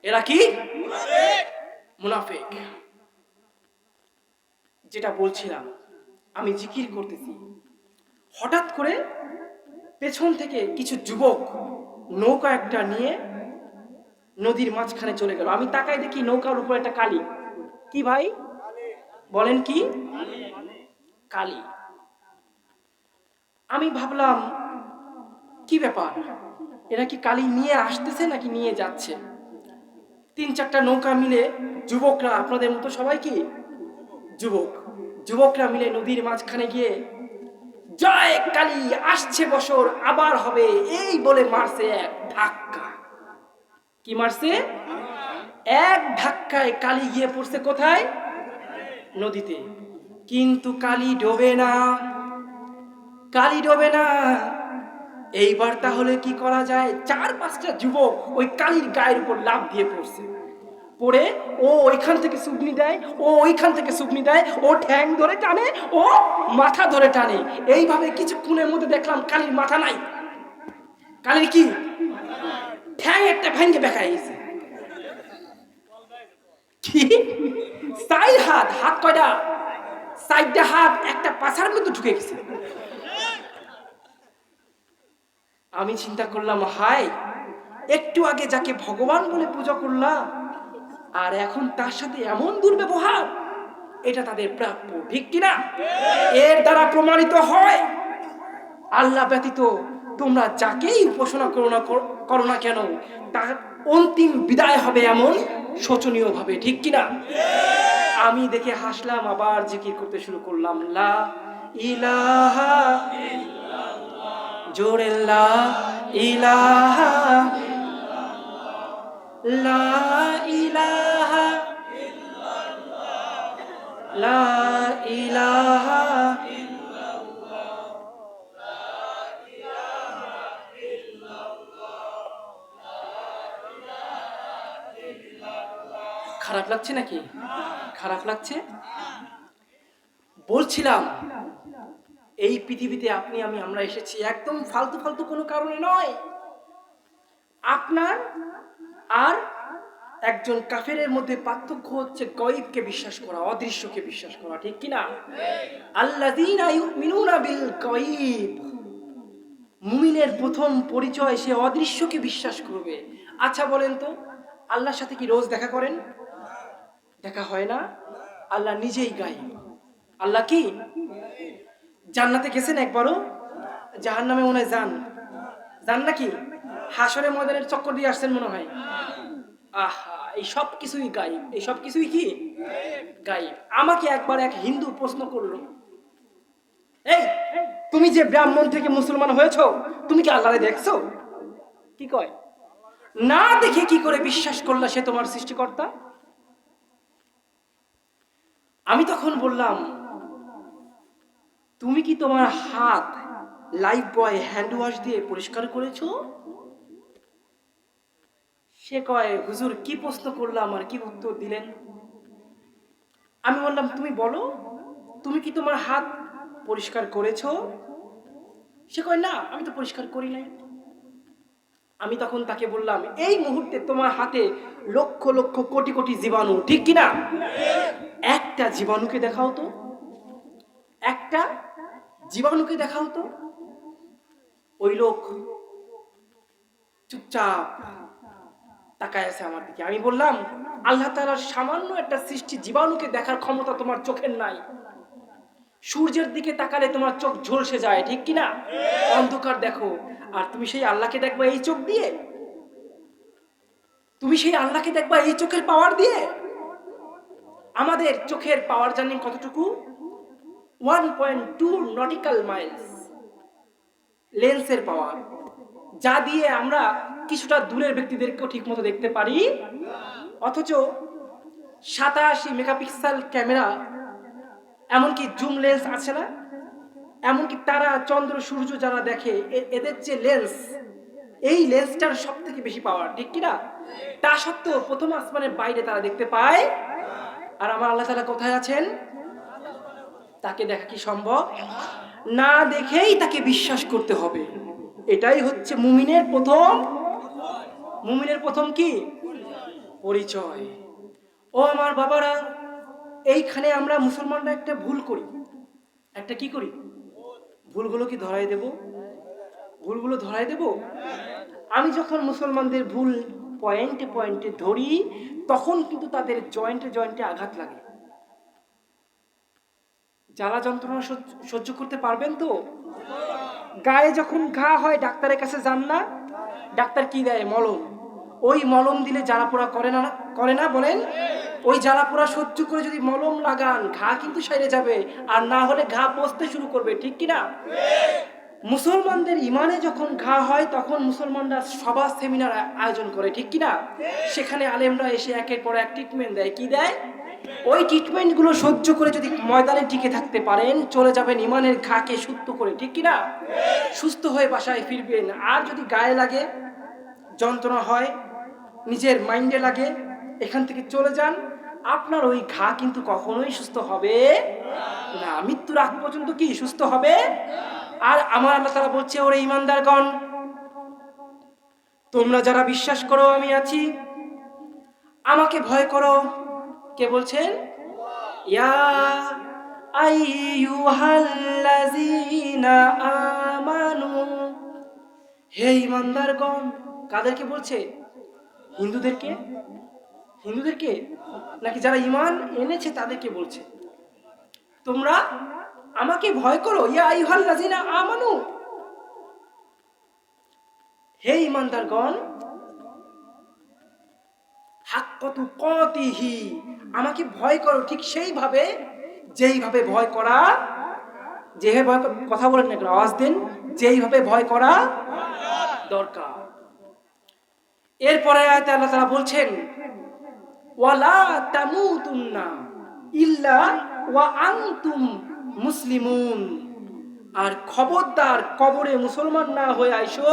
S1: এরা কি? মুনাফেক। যেটা বলছিলাম, আমি জিকির করতেছি, হঠাৎ করে পেছন থেকে কিছু যুবক নৌকা একটা নিয়ে নদীর মাঝখানে চলে গেল। আমি তাকাই দেখি নৌকার উপর একটা কালি। কি ভাই বলেন, কি কালি? আমি ভাবলাম কি ব্যাপার, এরা কি কালি নিয়ে আসতেছে নাকি নিয়ে যাচ্ছে? 3-4টা নৌকা মিলে যুবকরা, আপনাদের মতো সবাই কি যুবক, যুবকরা মিলে নদীর মাঝখানে গিয়ে জয় কালী, আসছে বছর আবার হবে, এই বলে মারছে এক ধাক্কা। কি মারছে? এক ধাক্কায় কালী গিয়ে পড়ছে কোথায়? নদীতে। কিন্তু কালী ডোবে না, কালী ডোবে না। এইবার তাহলে কি করা যায়? 4-5টা যুবক ওই কালীর গায়ের উপর লাফ দিয়ে পড়ছে। পড়ে ও ওইখান থেকে সুগনি দেয়, ও ওইখান থেকে সুগনি দেয়, ও ঠ্যাং ধরে টানে, ও মাথা ধরে টানে। এইভাবে কিছুক্ষণের মধ্যে দেখলাম কালীর মাথা নাই, কালীর কি ঠ্যাং একটা ভেঙে বেঁকায় গেছে। কি সাই হাত, হাত কয়টা? 4টা হাত একটা পাছার মধ্যে ঢুকে গেছে। আমি চিন্তা করলাম, হাই, একটু আগে যাকে ভগবান বলে পূজা করলাম আর এখন তার সাথে এমন দুর্ব্যবহার, এটা তাদের প্রাপ্য, ঠিক কিনা? এর দ্বারা প্রমাণিত হয় আল্লাহ ব্যতীত তোমরা যাকেই উপাসনা করো না কেন, তার অন্তিম বিদায় হবে এমন শোচনীয় ভাবে, ঠিক কিনা? আমি দেখে হাসলাম, আবার জিকির করতে শুরু করলাম, লা ইলাহা জোরে লা ইলাহা, লা ইলাহা, লা ইলাহা। খারাপ লাগছে নাকি? খারাপ লাগছে? বলছিলাম এই পৃথিবীতে আপনি আমি আমরা এসেছি একদম ফালতু ফালতু কোনো কারণে নয়। আপনার আর একজন কাফেরের মধ্যে পার্থক্য হচ্ছে গয়বকে বিশ্বাস করা, অদৃশ্যকে বিশ্বাস করা, ঠিক কিনা? আল্লাযীনা ইউমিনুনা বিল গায়ব, মুমিনের প্রথম পরিচয় সে অদৃশ্যকে বিশ্বাস করবে। আচ্ছা বলেন তো, আল্লাহর সাথে কি রোজ দেখা করেন? দেখা হয় না। আল্লাহ নিজেই গায়ব। আল্লাহ কি জান্নাতে গেছেন একবারও? জাহান্নামে মনে হয় যান, যান নাকি? হাসরের ময়দানের চক্কর দিয়ে আসছেন মনে হয়। আহা, এই সব কিছুই গায়ব, এই সব কিছুই কি গায়ব। আমাকে একবার এক হিন্দু প্রশ্ন করলো, এই তুমি যে ব্রাহ্মণ থেকে মুসলমান হয়েছো, তুমি কি আল্লাহরে দেখছো? কি কয়, না দেখে কি করে বিশ্বাস করলা সে তোমার সৃষ্টিকর্তা? আমি তখন বললাম, তুমি কি তোমার হাত লাইফ বয় হ্যান্ড ওয়াশ দিয়ে পরিষ্কার করেছো? সে কয়, হুজুর কি প্রশ্ন করলাম আর কি উত্তর দিলেন? আমি বললাম, তুমি বলো, তুমি কি তোমার হাত পরিষ্কার করেছো? সে কয়, না আমি তো পরিষ্কার করি নাই। আমি তখন তাকে বললাম, এই মুহূর্তে তোমার হাতে লক্ষ লক্ষ কোটি কোটি জীবাণু, ঠিক কিনা? একটা জীবাণুকে দেখাও তো, একটা জীবাণুকে দেখাও তো। ওই লোক চুপচাপ তাকায় আছে আমার দিকে। আমি বললাম, আল্লাহ তাআলার সামান্য একটা সৃষ্টি জীবাণুকে দেখার ক্ষমতা তোমার চোখের নাই। সূর্যের দিকে তাকালে তোমার চোখ ঝলসে যায়, ঠিক কিনা? অন্ধকার দেখো, আর তুমি সেই আল্লাহকে দেখবা এই চোখ দিয়ে? তুমি সেই আল্লাহকে দেখবা এই চোখের পাওয়ার দিয়ে? আমাদের চোখের পাওয়ার জানেন কতটুকু? 1.2 নটিক্যাল মাইলস লেন্সের পাওয়ার, যা দিয়ে আমরা কিছুটা দূরের ব্যক্তিদেরকেও ঠিক মতো দেখতে পারি। অথচ 87 মেগাপিক্সেল ক্যামেরা, এমনকি জুম লেন্স আছে না, এমনকি তারা চন্দ্র সূর্য যারা দেখে এদের যে লেন্স, এই লেন্সটার সব থেকে বেশি পাওয়ার, ঠিক কিনা? তা সত্ত্বেও প্রথম আসমানের বাইরে তারা দেখতে পায়। আর আমার আল্লাহ তাআলা কোথায় আছেন? তাকে দেখা কি সম্ভব? না দেখেই তাকে বিশ্বাস করতে হবে। এটাই হচ্ছে মুমিনের প্রথম কি পরিচয়। ও আমার বাবারা, এইখানে আমরা মুসলমানরা একটা ভুল করি। একটা কি করি? ভুলগুলো কি ধরাই দেব? ভুলগুলো ধরাই দেব। আমি যখন মুসলমানদের ভুল পয়েন্টে পয়েন্টে ধরি, তখন কিন্তু তাদের জয়েন্টে জয়েন্টে আঘাত লাগে। জ্বালা যন্ত্রণা সহ্য করতে পারবেন তো? গায়ে যখন ঘা হয় ডাক্তারের কাছে যান না? ডাক্তার কি দেয়? মলম। ওই মলম দিলে জ্বালা পোড়া করে না বলেন? ওই জ্বালা পোড়া সহ্য করে যদি মলম লাগান, ঘা কিন্তু সেরে যাবে, আর না হলে ঘা পচতে শুরু করবে, ঠিক কিনা? মুসলমানদের ইমানে যখন ঘা হয়, তখন মুসলমানরা সভা সেমিনার আয়োজন করে, ঠিক কিনা? সেখানে আলেমরা এসে একের পর এক ট্রিটমেন্ট দেয়। কি দেয়? ওই ট্রিটমেন্টগুলো সহ্য করে যদি ময়দানে টিকে থাকতে পারেন, চলে যাবেন ইমানের ঘাকে সুস্থ করে, ঠিক কিনা? সুস্থ হয়ে বাসায় ফিরবেন। আর যদি গায়ে লাগে, যন্ত্রণা হয়, নিজের মাইন্ডে লাগে, এখান থেকে চলে যান, আপনার ওই ঘা কিন্তু কখনোই সুস্থ হবে না। মৃত্যুর আগ পর্যন্ত কি সুস্থ হবে? আর আমার আল্লাহ তাআলা বলছে, ওরে ঈমানদারগণ, তোমরা যারা বিশ্বাস করো আমি আছি, আমাকে ভয় করো। কে বলছেন? ইয়া আইয়ুহাল্লাযীনা আমানু, হে ঈমানদারগণ। কাদেরকে বলছে? হিন্দুদেরকে? হিন্দুদেরকে নাকি যারা ঈমান এনেছে তাদেরকে বলছে? তোমরা আমাকে ভয় করো। ইয়া আইয়ুহাল্লাযীনা আমানু, হে ঈমানদারগণ, হাক্কা তুকাতিহি, আমাকে ভয় করো ঠিক সেইভাবে যেইভাবে ভয় করা, যেভাবে কথা বলেন না কেন, আওয়াজ দেন, যেইভাবে ভয় করা দরকার। এরপরে আয়াতে আল্লাহ তাআলা বলছেন, ওয়ালা তামুতুন্না ইল্লা ওয়া আনতুম মুসলিমুন, আর খবরদার কবরে মুসলমান না হয়ে আইসো।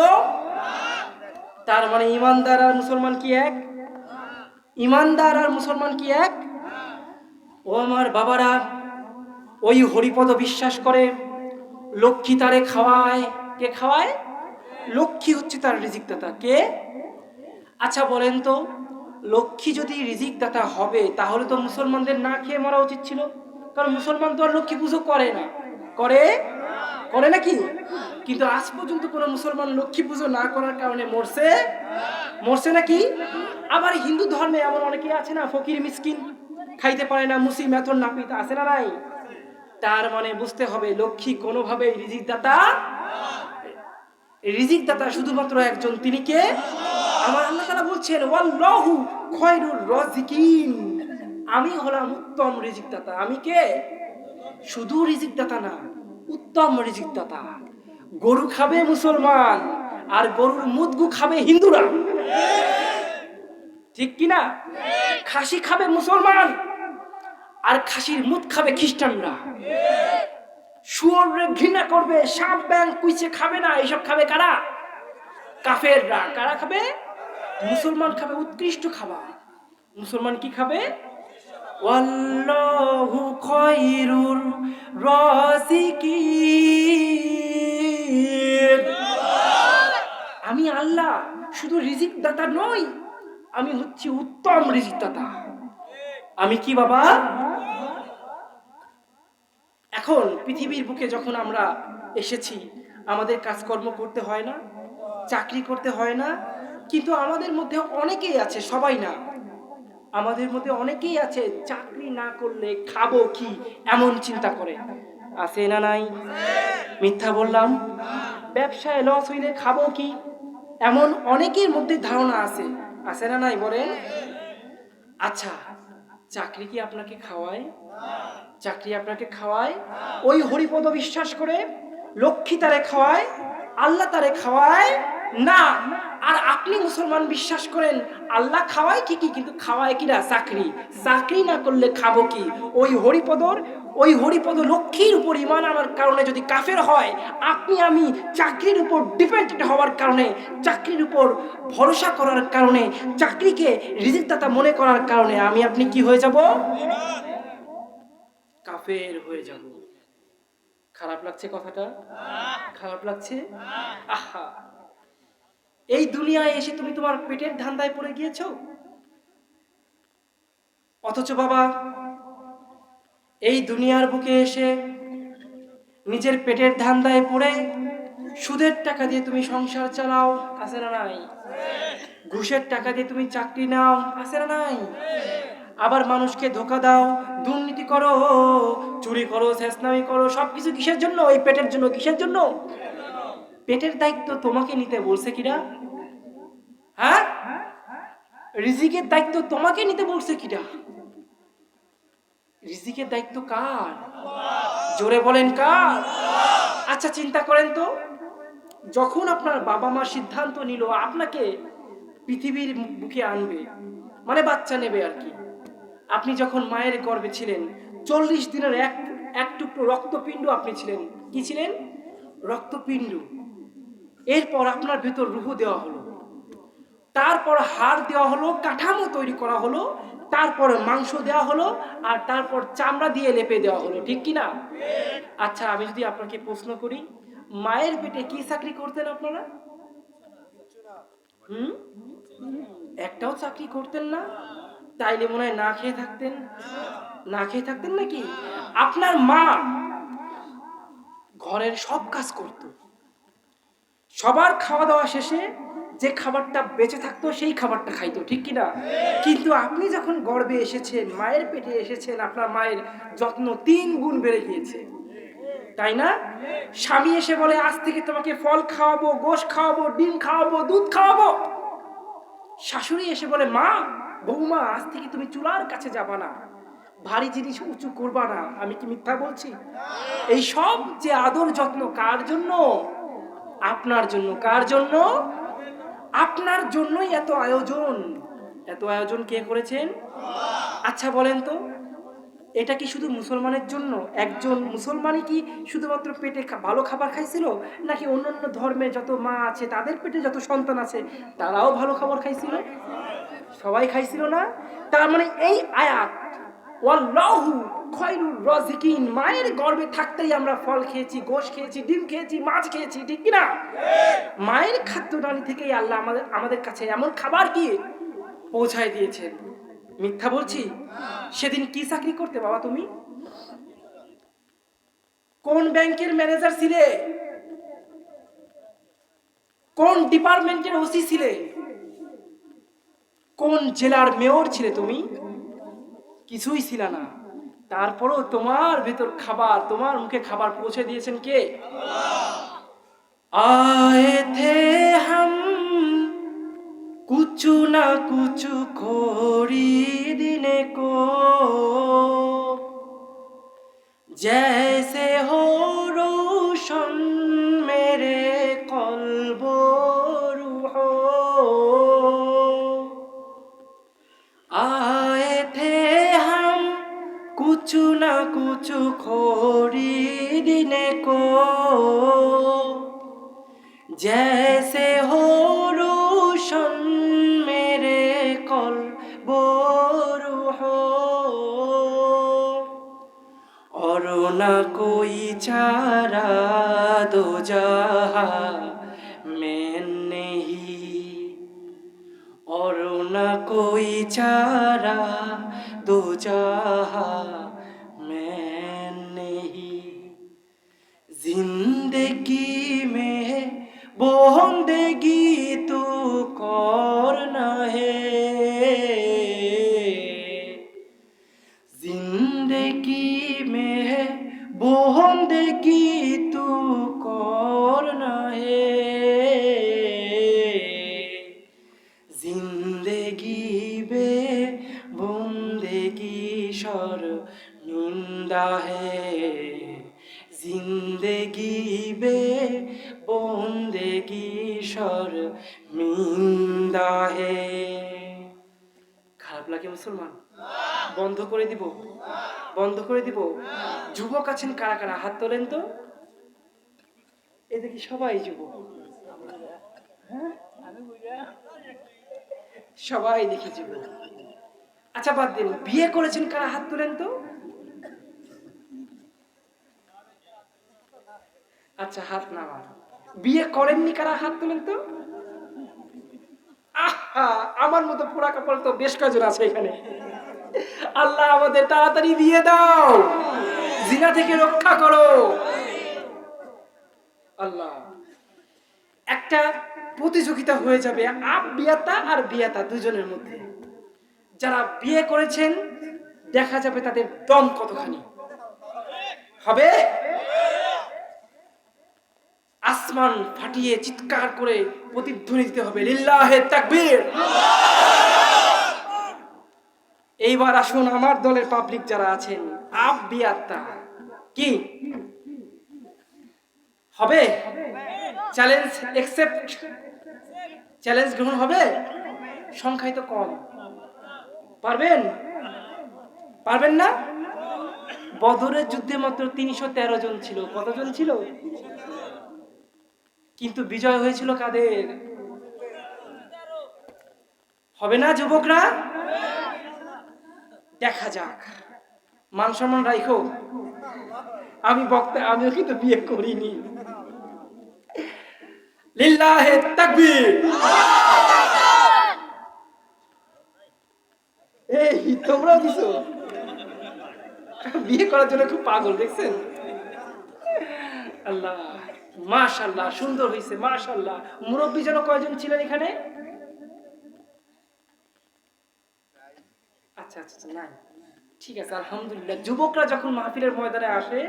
S1: তার মানে ঈমানদার আর মুসলমান কি এক? ঈমানদার আর মুসলমান কি এক? ও আমার বাবারা, ওই হরিপদ বিশ্বাস করে লক্ষ্মী তারে খাওয়ায়। কে খাওয়ায়? লক্ষ্মী হচ্ছে তার রিজিক দাতা। কে? আচ্ছা বলেন তো, লক্ষ্মী যদি রিজিক দাতা হবে, তাহলে তো মুসলমানদের না খেয়ে মরা উচিত ছিল। কারণ মুসলমান তো আর লক্ষ্মী পুজো করে না। করে? করে নাকি? কিন্তু আজ পর্যন্ত কোনো মুসলমান লক্ষ্মী পুজো না করার কারণে মরছে? মরছে নাকি? আবার হিন্দু ধর্মে এমন অনেকেই আছে না, ফকির মিসকিন, খাইতে পারে না, মুসি মেথর নাপিত, আছে না নাই? তার মানে বুঝতে হবে, লক্ষ্মী কোনোভাবেই রিজিক দাতা। রিজিক দাতা শুধুমাত্র একজন, তিনি কে? আমার আল্লাহ তাআলা বলছেন, ওয়াল্লাহু খায়রুর রাযিকিন, আমি হলাম উত্তম রিজিক দাতা। আমি কে? শুধু রিজিক দাতা না, উত্তম রিজিক দাতা। গরু খাবে মুসলমান, আর গরুর মুদগু খাবে হিন্দুরা, ঠিক কিনা? খাসি খাবে মুসলমান, আর খাসির মুদ খাবে খ্রিস্টানরা। শুয়োরে ঘৃণা করবে, সাপ ব্যাং কুইচে খাবে না, এইসব খাবে কারা? কাফেররা। কারা খাবে? মুসলমান খাবে উৎকৃষ্ট খাবার। মুসলমান কি খাবে? ওয়াল্লাহু খায়রুর রাযিকিন, আমি আল্লাহ শুধু রিজিক দাতা নই, আমি হচ্ছি উত্তম রিজিক দাতা। আমি কি বাবা? এখন পৃথিবীর বুকে যখন আমরা এসেছি, আমাদের কাজকর্ম করতে হয় না, চাকরি করতে হয় না, কিন্তু আমাদের মধ্যে অনেকেই আছে, সবাই না, আমাদের মধ্যে অনেকেই আছে চাকরি না করলে খাবো কি এমন চিন্তা করে। আছে না নাই? মিথ্যা বললাম? ব্যবসায় লস হইলে খাবো কি এমন অনেকের মধ্যে ধারণা আছে। আছে না নাই বলেন? আচ্ছা, চাকরি কি আপনাকে খাওয়ায়? চাকরি আপনাকে খাওয়ায়? ওই হরিপদ বিশ্বাস করে লক্ষ্মী তারে খাওয়ায়, আল্লাহ তারে খাওয়ায় না। আর আপনি মুসলমান বিশ্বাস করেন আল্লাহ খাওয়ায় ঠিকই, কিন্তু খাওয়ায় কিনা? চাকরি। চাকরি না করলে খাবো কি? ওই হরিপদ লক্ষ্মীর উপর ঈমান আনার কারণে যদি কাফের হয়, আপনি আমি চাকরির উপর ডিপেন্ডেন্ট হওয়ার কারণে, চাকরির উপর ভরসা করার কারণে, চাকরিকে রিজিকদাতা মনে করার কারণে আমি আপনি কি হয়ে যাব? কাফের হয়ে যাব। খারাপ লাগছে কথাটা? খারাপ লাগছে? আহা, এই দুনিয়ায় এসে তুমি তোমার পেটের ধান্দায় পড়ে গিয়েছো। অথচ বাবা, এই দুনিয়ার বুকে এসে নিজের পেটের ধান্দায় পড়ে সুদের টাকা দিয়ে তুমি সংসার চালাও, আছে না নাই? ঘুষের টাকা দিয়ে তুমি চাকরি নাও, আছে না নাই? আবার মানুষকে ধোকা দাও, দুর্নীতি করো, চুরি করো, ছেঁচনামি করো, সবকিছু কিসের জন্য? এই পেটের জন্য। কিসের জন্য? পেটের দায়িত্ব তোমাকে নিতে বলছে কিরা? হ্যাঁ, রিজিকের দায়িত্ব তোমাকে নিতে বলছে কিরা? রিজিকের দায়িত্ব কার? জোরে বলেন কার? আচ্ছা চিন্তা করেন তো, যখন আপনার বাবা মা সিদ্ধান্ত নিল আপনাকে পৃথিবীর বুকে আনবে, মানে বাচ্চা নেবে আর কি, আপনি যখন মায়ের গর্ভে ছিলেন 40 দিনের এক টুকরো রক্তপিণ্ড আপনি ছিলেন। কি ছিলেন? রক্তপিণ্ড। এরপর আপনার ভেতর রুহ দেওয়া হলো, তারপর হাড় দেওয়া হলো, কাঠামো তৈরি করা হলো, তারপর মাংস দেওয়া হলো, আর তারপর চামড়া দিয়ে লেপে দেওয়া হলো। ঠিক কিনা? আচ্ছা আমি যদি আপনাকে প্রশ্ন করি, মায়ের পেটে কি চাকরি করতেন আপনারা? হুম, একটাও চাকরি করতেন না? তাইলে মনে হয় না খেয়ে থাকতেন। না খেয়ে থাকতেন নাকি? আপনার মা ঘরের সব কাজ করত, সবার খাওয়া দাওয়া শেষে যে খাবারটা বেঁচে থাকতো সেই খাবারটা খাইতো। ঠিক কিনা? কিন্তু আপনি যখন গর্ভে এসেছেন, মায়ের পেটে এসেছেন, আপনার মায়ের যত্ন 3 গুণ বেড়ে গিয়েছে, তাই না? স্বামী এসে বলে আজ থেকে তোমাকে ফল খাওয়াবো, গোশত খাওয়াবো, ডিম খাওয়াবো, দুধ খাওয়াবো। শাশুড়ি এসে বলে মা, বৌমা, আজ থেকে তুমি চুলার কাছে যাবা না, ভারী জিনিস উঁচু করবা না। আমি কি মিথ্যা বলছি? এই সব যে আদর যত্ন কার জন্য? আপনার জন্য। কার জন্য? আপনার জন্যই এত আয়োজন। এত আয়োজন কে করেছেন? আচ্ছা বলেন তো, এটা কি শুধু মুসলমানের জন্য? একজন মুসলমানই কি শুধুমাত্র পেটে ভালো খাবার খাইছিল, নাকি অন্যান্য ধর্মে যত মা আছে তাদের পেটে যত সন্তান আছে তারাও ভালো খাবার খাইছিল? সবাই খাইছিল না? তার মানে এই আয়াত, ওয়াল্লাহু খায়রুর রাজিকিন, মায়ের গর্ভে থাকতেই আমরা ফল খেয়েছি, গোশত খেয়েছি, ডিম খেয়েছি, মাছ খেয়েছি। ঠিক কিনা? মায়ের খাদ্যনালী থেকেই আল্লাহ আমাদের কাছে এমন খাবার কি পৌঁছায় দিয়েছেন। মিথ্যা বলছি? সেদিন কি চাকরি করতে বাবা তুমি? কোন ব্যাংকের ম্যানেজার ছিলে? কোন ডিপার্টমেন্টের ওসি ছিলে? কোন জেলার মেয়র ছিলে তুমি? কিছুই ছিল না। তারপরও তোমার ভেতর খাবার, তোমার মুখে খাবার পৌঁছে দিয়েছেন কে? आए थे हम कुछ ना कुछ खरीदने को, जैसे हो रोशन मेरे कल्ब रूहो। आए थे हम कुछ ना कुछ खरीदने को, जैसे हो रोशन मेरे कल्ब रूहो। और न कोई चारा दो जहां में नहीं, और न कोई चारा दो जहां में नहीं। जिंदगी में बंदगी तू करना है, जिंदगी में बंदगी तू करना है। जिंदगी बे बंदगी शर्मिंदा है, जिंदगी बे बंदगी शर्मिंदा है। খারাপ লাগে মুসলমান? বন্ধ করে দিব? বন্ধ করে দিব? যুবক আছেন কারা কারা? হাত তোলেন তো। এই দেখি সবাই যুবক। সবাই দেখি যুবক। আচ্ছা বাদ দিন, বিয়ে করেছেন কারা? হাত তোলেন তো। আচ্ছা হাত নামা। বিয়ে করেননি কারা? হাত তোলেন তো। আহা, আমার মতো পোড়া কাপড় তো বেশ কজন আছে এখানে। আল্লাহ আমাদের তাড়াতাড়ি বিয়ে দাও, জিনা থেকে রক্ষা করো আল্লাহ। একটা প্রতিযোগিতা হয়ে যাবে আপ বিয়াতা আর বিয়াতা দুজনের মধ্যে। যারা বিয়ে করেছেন দেখা যাবে তাদের দম কতখানি হবে। আসমান ফাটিয়ে চিৎকার করে প্রতিধ্বনি দিতে হবে লিল্লাহে তাকবীর। এইবার আসুন আমার দলের পাবলিক যারা আছেন, আপ বিয়াতা কি হবে? চ্যালেঞ্জ অ্যাকসেপ্ট, চ্যালেঞ্জ গ্রহণ হবে? সংখ্যায় তো কম, পারবেন? পারবেন না? বদরের যুদ্ধে মাত্র ৩১৩ জন ছিল। কতজন ছিল? কিন্তু বিজয় হয়েছিল কাদের? হবে না যুবকরা? দেখা যাক, মান সম্মান রাখো। আমি বক্তা, আমিও কিন্তু বিয়ে করিনি। লিল্লাহে তাকবীর। এই তোমরাও দিছো? বিয়ে করার জন্য খুব পাগল দেখছেন? আল্লাহ, মাশাআল্লাহ, সুন্দর হয়েছে মাশাআল্লাহ। মুরব্বী যেন কয়জন ছিলেন এখানে? আচ্ছা আচ্ছা, নাই, ঠিক আছে, আলহামদুলিল্লাহ। যুবকরা যখন মাহফিলের ময়দানে আসে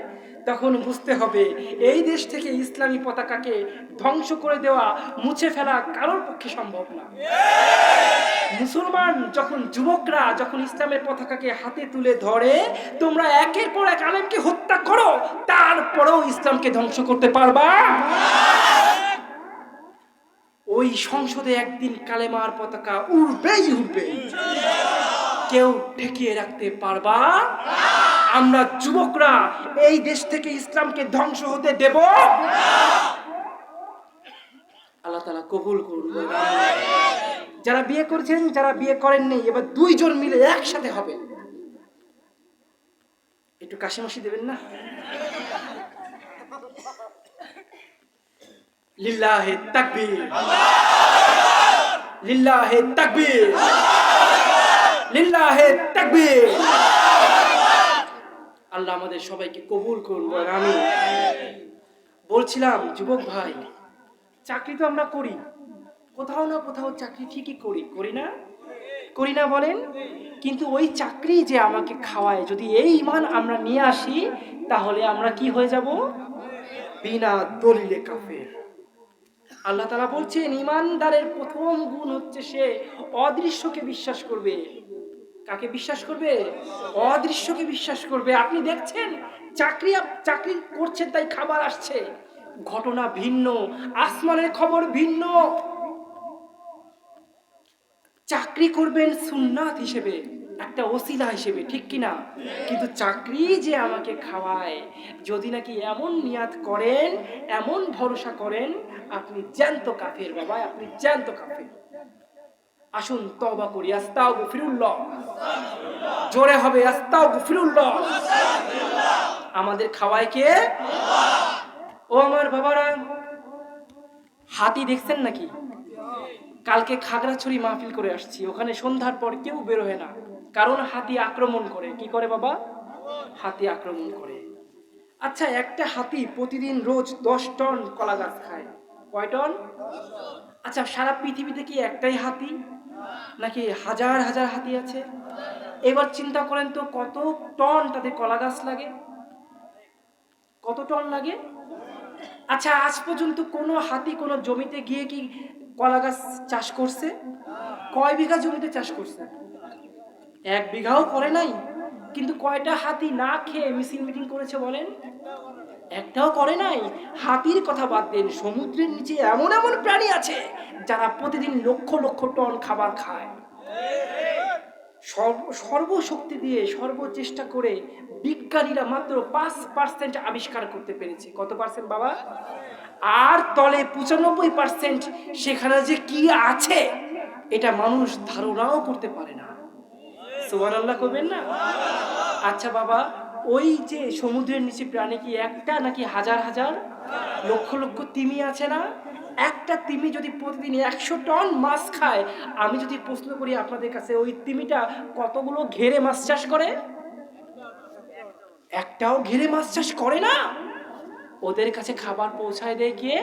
S1: তখন বুঝতে হবে এই দেশ থেকে ইসলামী পতাকাকে ধ্বংস করে দেওয়া, মুছে ফেলা কারোর পক্ষে সম্ভব না। মুসলমান যখন যুবকরা যখন ইসলামের পতাকাকে হাতে তুলে ধরে, তোমরা একের পর এক আলেমকে হত্যা করো, তারপরেও ইসলামকে ধ্বংস করতে পারবা? ওই সংসদে একদিন কালেমার পতাকা উড়বেই উড়বে, কেউ ঠেকিয়ে রাখতে পারবা? আমরা যুবকরা এই দেশ থেকে ইসলামকে ধ্বংস হতে দেব? আল্লাহ তাআলা কবুল করুন। যারা বিয়ে করেছেন, যারা বিয়ে করেননি, এবার দুইজন মিলে একসাথে হবে। একটু কাশিমাশি দেবেন না? লিল্লাহে তাকবীর, লিল্লাহে তাকবীর, লিল্লাহে তাকবীর। আল্লাহ আমাদের সবাইকে কবুল করুন, আমিন। বলছিলাম যুবক ভাই, চাকরি তো আমরা করি, কোথাও না কোথাও চাকরি ঠিকই করি, করি না? করি না বলেন? কিন্তু ওই চাকরি যে আমাকে খাওয়ায়, যদি এই ঈমান আমরা নিয়ে আসি, তাহলে আমরা কি হয়ে যাব? বিনা দলিলে কাফের। আল্লাহ তাআলা বলছেন ঈমানদারের প্রথম গুণ হচ্ছে সে অদৃশ্যকে বিশ্বাস করবে। কাকে বিশ্বাস করবে? অদৃশ্যকে বিশ্বাস করবে। আপনি দেখছেন চাকরি করছেন তাই খাবার আসছে, ঘটনা ভিন্ন, আসমানের খবর ভিন্ন। চাকরি করবেন সুন্নাত হিসেবে, একটা ওসিলা হিসেবে, ঠিক কিনা? কিন্তু চাকরি যে আমাকে খাওয়ায়, যদি নাকি এমন নিয়াত করেন, এমন ভরসা করেন, আপনি জ্যান্ত কাফের বাবা, আপনি জ্যান্ত কাফের। আসুন তওবা করি, আস্তাগফিরুল্লাহ। জোরে হবে আস্তাগফিরুল্লাহ। আমাদের খাওয়ায় কে? ও আমার বাবারা, হাতি দেখছেন নাকি? কালকে খাগড়াছড়ি মাহফিল করে আসছি, ওখানে সন্ধ্যার পর কেউ বের হয় না, কারণ হাতি আক্রমণ করে। কি করে বাবা? হাতি আক্রমণ করে। আচ্ছা, একটা হাতি প্রতিদিন রোজ 10 টন কলা গাছ খায়। কয় টন? আচ্ছা, সারা পৃথিবীতে কি একটাই হাতি, নাকি হাজার হাজার হাতি আছে? এবার চিন্তা করেন তো, কত টন তাদের কলা গাছ লাগে? কত টন লাগে? আচ্ছা, আজ পর্যন্ত কোনো হাতি কোনো জমিতে গিয়ে কি কলা গাছ চাষ করছে? কয় বিঘা জমিতে চাষ করছে? 1 বিঘাও করে নাই। কিন্তু কয়টা হাতি না খেয়ে মিছিল মিটিং করেছে বলেন? একটাও করে নাই। হাতির কথা বাদ দেন, সমুদ্রের নিচে এমন এমন প্রাণী আছে যারা প্রতিদিন লক্ষ লক্ষ টন খাবার খায়। সর্বশক্তি দিয়ে সর্বচেষ্টা করে বিজ্ঞানীরা মাত্র 5% আবিষ্কার করতে পেরেছে। কত পার্সেন্ট বাবা? আর তলে 95% সেখানে যে কি আছে এটা মানুষ ধারণাও করতে পারে না। সুবহানাল্লাহ করবেন না? আচ্ছা বাবা, ওই যে সমুদ্রের নিচে প্রাণী কি একটা, নাকি হাজার হাজার লক্ষ লক্ষ তিমি আছে না? একটা তিমি যদি প্রতিদিন 100 টন মাছ খায়, আমি যদি প্রশ্ন করি আপনাদের কাছে, ওই তিমিটা কতগুলো ঘেরে মাছ চাষ করে? একটাও ঘেরে মাছ চাষ করে না। ওদের কাছে খাবার পৌঁছায় দেয় কে?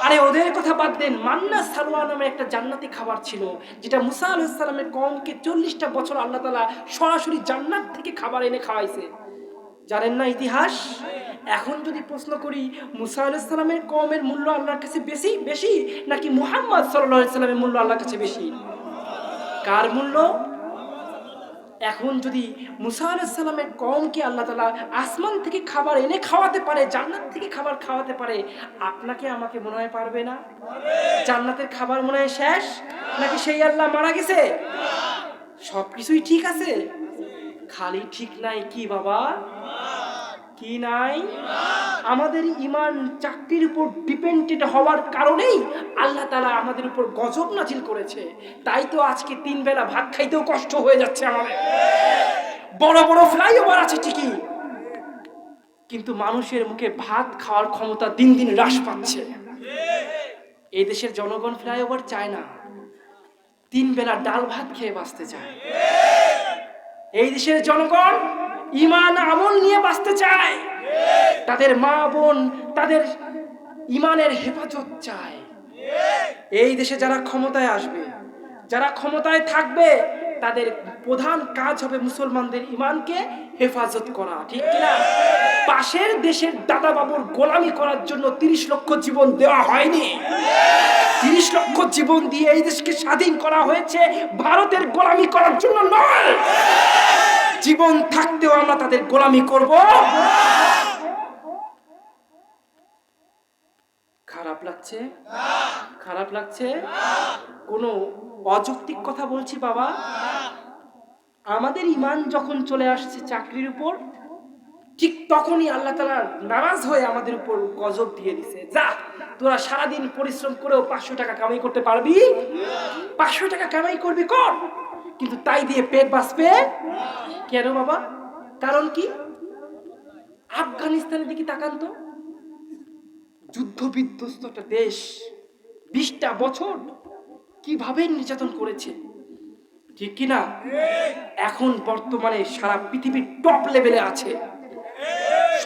S1: আরে ওদের কথা বাদ দেন, মান্না সালওয়া নামে একটা জান্নাতি খাবার ছিল, যেটা মুসা আলাইহিস সালামের কওমকে 40টা বছর আল্লাহ তাআলা সরাসরি জান্নাত থেকে খাবার এনে খাওয়াইছে। জানেন না ইতিহাস? এখন যদি প্রশ্ন করি, মুসা আলাইহিস সালামের কওমের মূল্য আল্লাহর কাছে বেশি বেশি নাকি মুহাম্মদ সাল্লাল্লাহু আলাইহি সাল্লামের মূল্য আল্লাহর কাছে বেশি? কার মূল্য? এখন যদি মুসা আলাইহিস সালামের কওমকে আল্লাহ তাআলা আসমান থেকে খাবার এনে খাওয়াতে পারে, জান্নাত থেকে খাবার খাওয়াতে পারে, আপনাকে আমাকে মনে হয় পারবে না? জান্নাতের খাবার মনে হয় শেষ, নাকি সেই আল্লাহ মারা গেছে? সবকিছুই ঠিক আছে, খালি ঠিক নাই কি বাবা? কি নাই? আমাদের ঈমান চাকরির উপর ডিপেন্ডেন্ট হওয়ার কারণেই আল্লাহ তাআলা আমাদের উপর গজব নাজিল করেছে। তাই তো আজকে 3 বেলা ভাত খাইতেও কষ্ট হয়ে যাচ্ছে আমাদের। বড় বড় ফ্লাইওভার আছে ঠিকই, কিন্তু মানুষের মুখে ভাত খাওয়ার ক্ষমতা দিন দিন হ্রাস পাচ্ছে। এই দেশের জনগণ ফ্লাইওভার চায় না, 3 বেলা ডাল ভাত খেয়ে বাঁচতে চায়। এই দেশের জনগণ ঈমান আমল নিয়ে বাঁচতে চায়, তাদের মা বোন তাদের ঈমানের হেফাজত চায়। এই দেশে যারা ক্ষমতায় আসবে, যারা ক্ষমতায় থাকবে, তাদের প্রধান কাজ হবে মুসলমানদের ঈমানকে হেফাজত করা, ঠিক কিনা? পাশের দেশের দাদা বাবুর গোলামি করার জন্য 30 লক্ষ জীবন দেওয়া হয়নি। 30 লক্ষ জীবন দিয়ে এই দেশকে স্বাধীন করা হয়েছে ভারতের গোলামি করার জন্য নয়। জীবন থাকতেও আমরা তাদের গোলামি করব। খারাপ লাগছে? খারাপ লাগছে? কোনো অযৌক্তিক কথা বলছি বাবা? আমাদের ঈমান যখন চলে আসছে চাকরির উপর, ঠিক তখনই আল্লাহ তাআলা নারাজ হয়ে আমাদের উপর গজব দিয়ে দিছে। যা, তোরা সারাদিন পরিশ্রম করেও 500 টাকা কামাই করতে পারবি? 500 টাকা কামাই করবি কর, কিন্তু তাই দিয়ে পেট বাঁচবে? কেন বাবা? কারণ কি? আফগানিস্তানের দিকে তাকান তো, যুদ্ধ বিধ্বস্ত একটা দেশ, 20টা বছর কিভাবে নির্যাতন করেছে, ঠিক কিনা? এখন বর্তমানে সারা পৃথিবীর টপ লেভেলে আছে।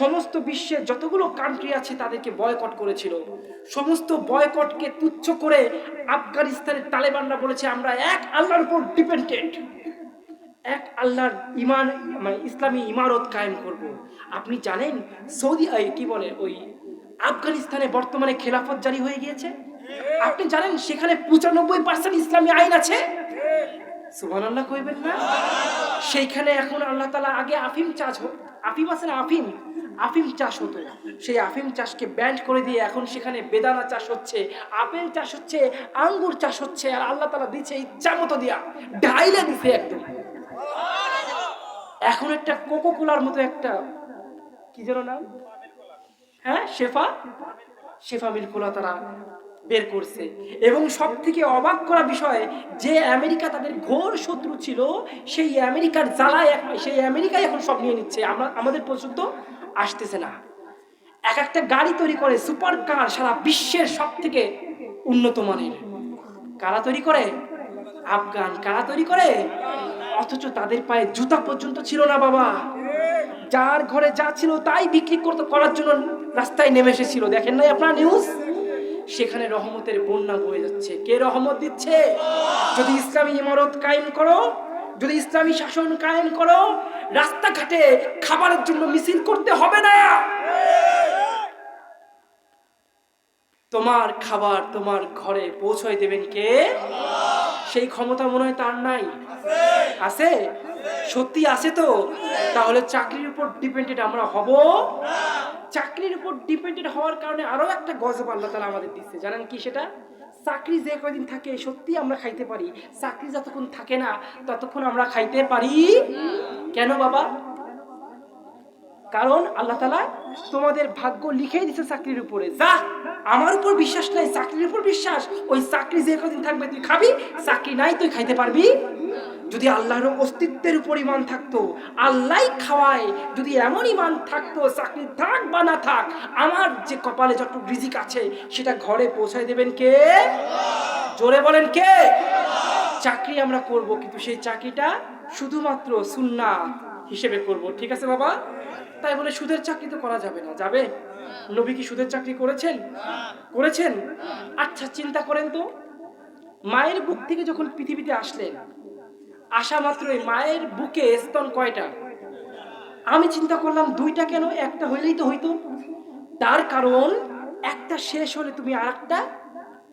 S1: সমস্ত বিশ্বের যতগুলো কান্ট্রি আছে তাদেরকে বয়কট করেছিল। সমস্ত বয়কটকে তুচ্ছ করে আফগানিস্তানের তালেবানরা বলেছে আমরা এক আল্লাহর উপর ডিপেন্ডেন্ট, এক আল্লাহর ঈমান মানে ইসলামী ইমারত কায়েম করব। আপনি জানেন সৌদি কি বলে ওই আফগানিস্তানে বর্তমানে খেলাফত জারি হয়ে গিয়েছে? আপনি জানেন সেখানে 95% ইসলামী আইন আছে? সুবহানাল্লাহ কইবেন না? সেইখানে এখন আল্লাহ তাআলা, আগে আফিম চাষ আফিম আছে না, আফিম চাষ হতো, সেই আফিম চাষকে ব্যান করে দিয়ে এখন সেখানে বেদানা চাষ হচ্ছে, আপেল চাষ হচ্ছে, আঙ্গুর চাষ হচ্ছে। আর আল্লাহ তাআলা দিচ্ছে ইচ্ছা মতো দিয়া, ঢাইলে দিছে একদম। এখন একটা কোকো কোলার মতো একটা কি যেন নাম, হ্যাঁ, শেফা মিল্ক কোলা তারা বের করছে। এবং সব থেকে অবাক করা বিষয়, যে আমেরিকা তাদের ঘোর শত্রু ছিল, সেই আমেরিকার জ্বালায় সেই আমেরিকায় এখন সব নিয়ে নিচ্ছে, আমাদের পর্যন্ত আসতেছে না। এক একটা গাড়ি তৈরি করে, সুপার কার, সারা বিশ্বের সব থেকে উন্নত মানের। কারা তৈরি করে? আফগান। কারা তৈরি করে? অথচ তাদের পায়ে জুতা পর্যন্ত ছিল না বাবা। যার ঘরে যা ছিল তাই বিক্রি করার জন্য রাস্তায় নেমে এসেছিল। দেখেন নাই আপনারা নিউজ? সেখানে রহমতের বন্যা বয়ে যাচ্ছে। কে রহমত দিচ্ছে? যদি ইসলামী ইমারত কায়েম করো, যদি ইসলামী শাসন কায়েম করো, রাস্তাঘাটে খাবারের জন্য মিছিল করতে হবে না। তোমার খাবার তোমার ঘরে পৌঁছায় দেবেন কে? সেই ক্ষমতা মনে হয় তার নাই? আছে? সত্যি আছে তো? তাহলে চাকরির উপর ডিপেন্ডেন্ট আমরা হব? চাকরির উপর ডিপেন্ডেন্ট হওয়ার কারণে আরো একটা গজব আল্লাহ তাআলা আমাদের দিচ্ছে, জানেন কি সেটা? চাকরি যে কয়দিন থাকে সত্যি আমরা খাইতে পারি, চাকরি যতক্ষণ থাকে না ততক্ষণ আমরা খাইতে পারি। কেন বাবা? কারণ আল্লাহ তাআলা তোমাদের ভাগ্য লিখেই দিচ্ছে চাকরির উপরে। যা, আমার উপর বিশ্বাস নাই, চাকরির উপর বিশ্বাস। ওই চাকরি যে কদিন থাকবে তুই খাবি, চাকরি নাই তুই খাইতে পারবি। যদি আল্লাহর অস্তিত্বের উপর ঈমান থাকতো, আল্লাহই খাওয়ায়, যদি এমন ঈমান থাকতো, চাকরি থাক বা না থাক, আমার যে কপালে যতটুকু রিজিক আছে সেটা ঘরে পৌঁছায় দেবেন কে? জোরে বলেন কে? চাকরি আমরা করব, কিন্তু সেই চাকরিটা শুধুমাত্র সুন্নাত হিসেবে করব, ঠিক আছে বাবা? তাই বলে সুদের চাকরি তো করা যাবে না। যাবে? নবী কি সুদের চাকরি করেছেন? করেছেন? আচ্ছা চিন্তা করেন তো, মায়ের বুক থেকে যখন পৃথিবীতে আসলেন, আসা মাত্রই মায়ের বুকে স্তন কয়টা? আমি চিন্তা করলাম দুইটা, কেন একটা হইলেই তো হইতো। তার কারণ একটা শেষ হলে তুমি আরেকটা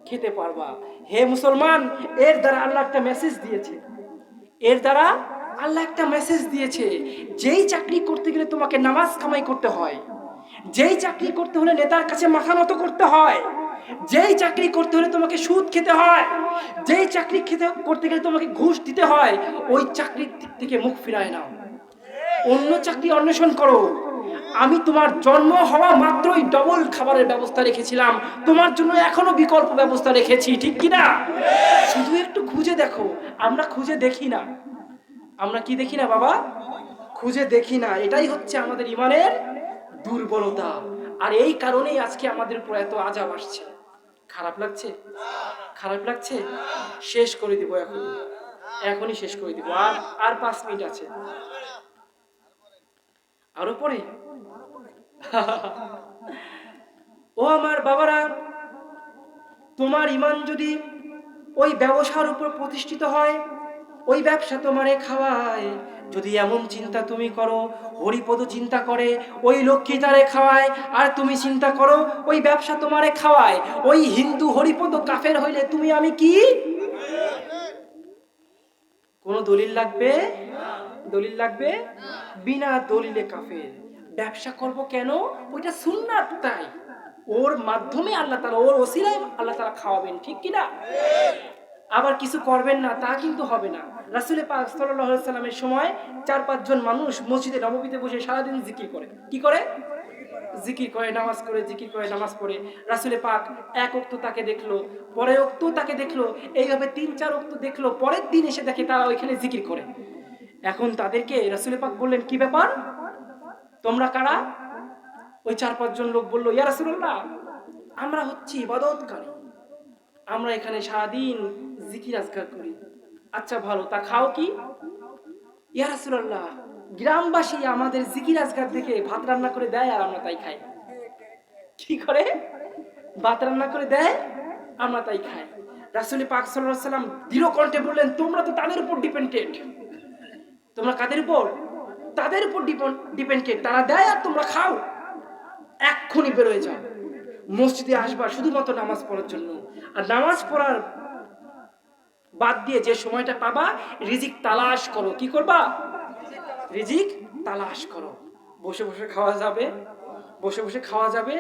S1: খেতে পারবা। হে মুসলমান, এর দ্বারা আল্লাহ একটা মেসেজ দিয়েছে। এর দ্বারা আল্লাহ একটা মেসেজ দিয়েছে, যেই চাকরি করতে গেলে তোমাকে নামাজ কামাই করতে হয়, যেই চাকরি করতে হলে নেতার কাছে মাথা নত করতে হয়, যেই চাকরি করতে হলে তোমাকে সুদ খেতে হয়, যেই চাকরি করতে গেলে তোমাকে ঘুষ দিতে হয়, ওই চাকরির দিক থেকে মুখ ফিরায় নাও, অন্য চাকরি অন্বেষণ করো। আমি তোমার জন্ম হওয়া মাত্রই ডবল খাবারের ব্যবস্থা রেখেছিলাম, তোমার জন্য এখনো বিকল্প ব্যবস্থা রেখেছি, ঠিক কিনা? শুধু একটু খুঁজে দেখো। আমরা খুঁজে দেখি না। আমরা কি দেখি না বাবা? খুঁজে দেখি না। এটাই হচ্ছে আমাদের ইমানের দুর্বলতা। আর এই কারণেই আজকে আমাদের উপর এত আযাব আসছে। খারাপ লাগছে? খারাপ লাগছে? শেষ করে দিব এখন, এখনই শেষ করে দিব। আর আর 5 মিনিট আছে। আরো পরে ও আমার বাবারা, তোমার ইমান যদি ওই ব্যবসার উপর প্রতিষ্ঠিত হয়, ওই ব্যবসা তোমারে খাওয়ায়, যদি এমন চিন্তা তুমি করো, হরিপদ চিন্তা করে ওই লক্ষ্মী তারে খাওয়ায়, আর তুমি চিন্তা করো ওই ব্যবসা তোমারে খাওয়ায়, ওই হিন্দু হরিপদ কাফের হইলে তুমি আমি কি? কোন দলিল লাগবে? দলিল লাগবে? বিনা দলিলে কাফের। ব্যবসা করব কেন? ওইটা সুন্নাত, তাই ওর মাধ্যমে আল্লাহ তাআলা, ওর ওসিলায় আল্লাহ তাআলা খাওয়াবেন, ঠিক কিনা? আবার কিছু করবেন না তা কিন্তু হবে না। রাসূল পাক সাল্লাল্লাহু আলাইহি সাল্লামের সময় 4-5 জন মানুষ মসজিদে নববীতে বসে সারাদিন জিকির করে। কি করে? জিকির করে, নামাজ করে, জিকির করে, নামাজ পড়ে। রাসূল পাক এক ওয়াক্ত তাকে দেখলো, পরের ওয়াক্ত তাকে দেখলো, এইভাবে 3-4 ওয়াক্ত দেখলো, পরের দিন এসে দেখে তারা ওইখানে জিকির করে। এখন তাদেরকে রাসূল পাক বললেন, কি ব্যাপার, তোমরা কারা? ওই 4-5 জন লোক বলল, ইয়া রাসূলুল্লাহ, আমরা হচ্ছি ইবাদতকারী, আমরা এখানে সারাদিন জিকির আজকার করি। আচ্ছা ভালো, তা খাও কি? ইয়া রাসূলুল্লাহ, গ্রামবাসী আমাদের জিকির আজকার দেখে ভাত রান্না করে দেয় আর আমরা তাই খাই। কি করে? ভাত রান্না করে দেয়, আমরা তাই খাই। রাসূল পাক সাল্লাল্লাহু আলাইহি সাল্লাম দৃঢ় কণ্ঠে বললেন, তোমরা তো তাদের উপর ডিপেন্ডেন্ট। তোমরা কাদের উপর? তাদের উপর ডিপেন্ডেন্ট। তারা দেয় আর তোমরা খাও। এক্ষুনি বের হয়ে যাও, মসজিদে আসবা শুধুমাত্র নামাজ পড়ার জন্য। আর নামাজ পড়ার বাদ দিয়ে যে সময়টা পাবা, রিজিক তালাশ করো। কি করবা? রিজিক তালাশ করো। বসে বসে খাওয়া যাবে, বসে বসে খাওয়া যাবে।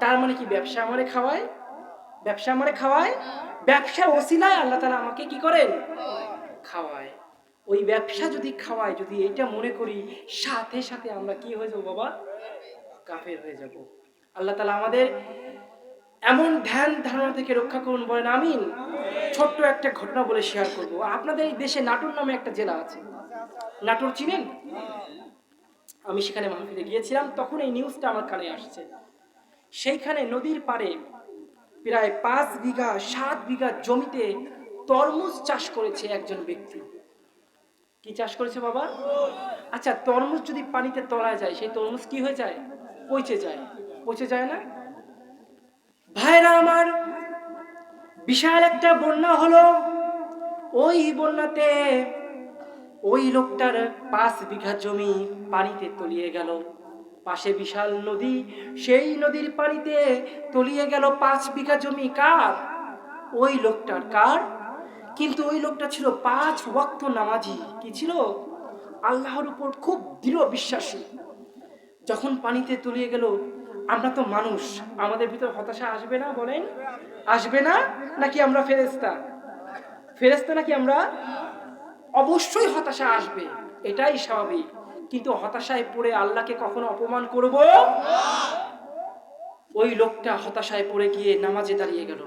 S1: তার মানে কি ব্যবসা আমারে খাওয়ায়? ব্যবসা আমারে খাওয়ায়। ব্যবসার ওসিলায় আল্লাহ তাআলা আমাকে কি করেন? খাওয়ায়। ওই ব্যবসা যদি খাওয়ায়, যদি এটা মনে করি, সাথে সাথে আমরা কি হয়ে যাবো বাবা? কাফের হয়ে যাব। আল্লাহ তাআলা আমাদের এমন ধ্যান ধারণা থেকে রক্ষা করুন, বলেন আমিন। ছোট্ট একটা ঘটনা বলে শেয়ার করব। আপনাদের এই দেশে নাটোর নামে একটা জেলা আছে, নাটোর চিনেন? আমি সেখানে মাহফিলে গিয়েছিলাম, তখন এই নিউজটা আমার কানে আসছে। সেইখানে নদীর পাড়ে প্রায় 5 বিঘা 7 বিঘা জমিতে তরমুজ চাষ করেছে একজন ব্যক্তি। কি চাষ করেছে বাবা? আচ্ছা, তরমুজ যদি পানিতে তলায় যায়, সেই তরমুজ কি হয়ে যায়? পচে যায়। পচে যায় না? ভাইরা আমার, বিশাল একটা বন্যা হলো। ওই বন্যাতে ওই লোকটার 5 বিঘা জমি পানিতে তলিয়ে গেল। পাশে বিশাল নদী, সেই নদীর পানিতে তলিয়ে গেল 5 বিঘা জমি। কার? ওই লোকটার। কার? কিন্তু ওই লোকটা ছিল 5 ওয়াক্ত নামাজি। কি ছিল? আল্লাহর উপর খুব দৃঢ় বিশ্বাসী। যখন পানিতে তলিয়ে গেল, আমরা তো মানুষ, আমাদের ভিতর হতাশা আসবে না? বলেন, আসবে না? নাকি আমরা ফেরেশতা? ফেরেশতা নাকি আমরা? অবশ্যই হতাশা আসবে, এটাই স্বাভাবিক। কিন্তু হতাশায় পড়ে আল্লাহকে কখনো অপমান করব? ওই লোকটা হতাশায় পড়ে গিয়ে নামাজে দাঁড়িয়ে গেল।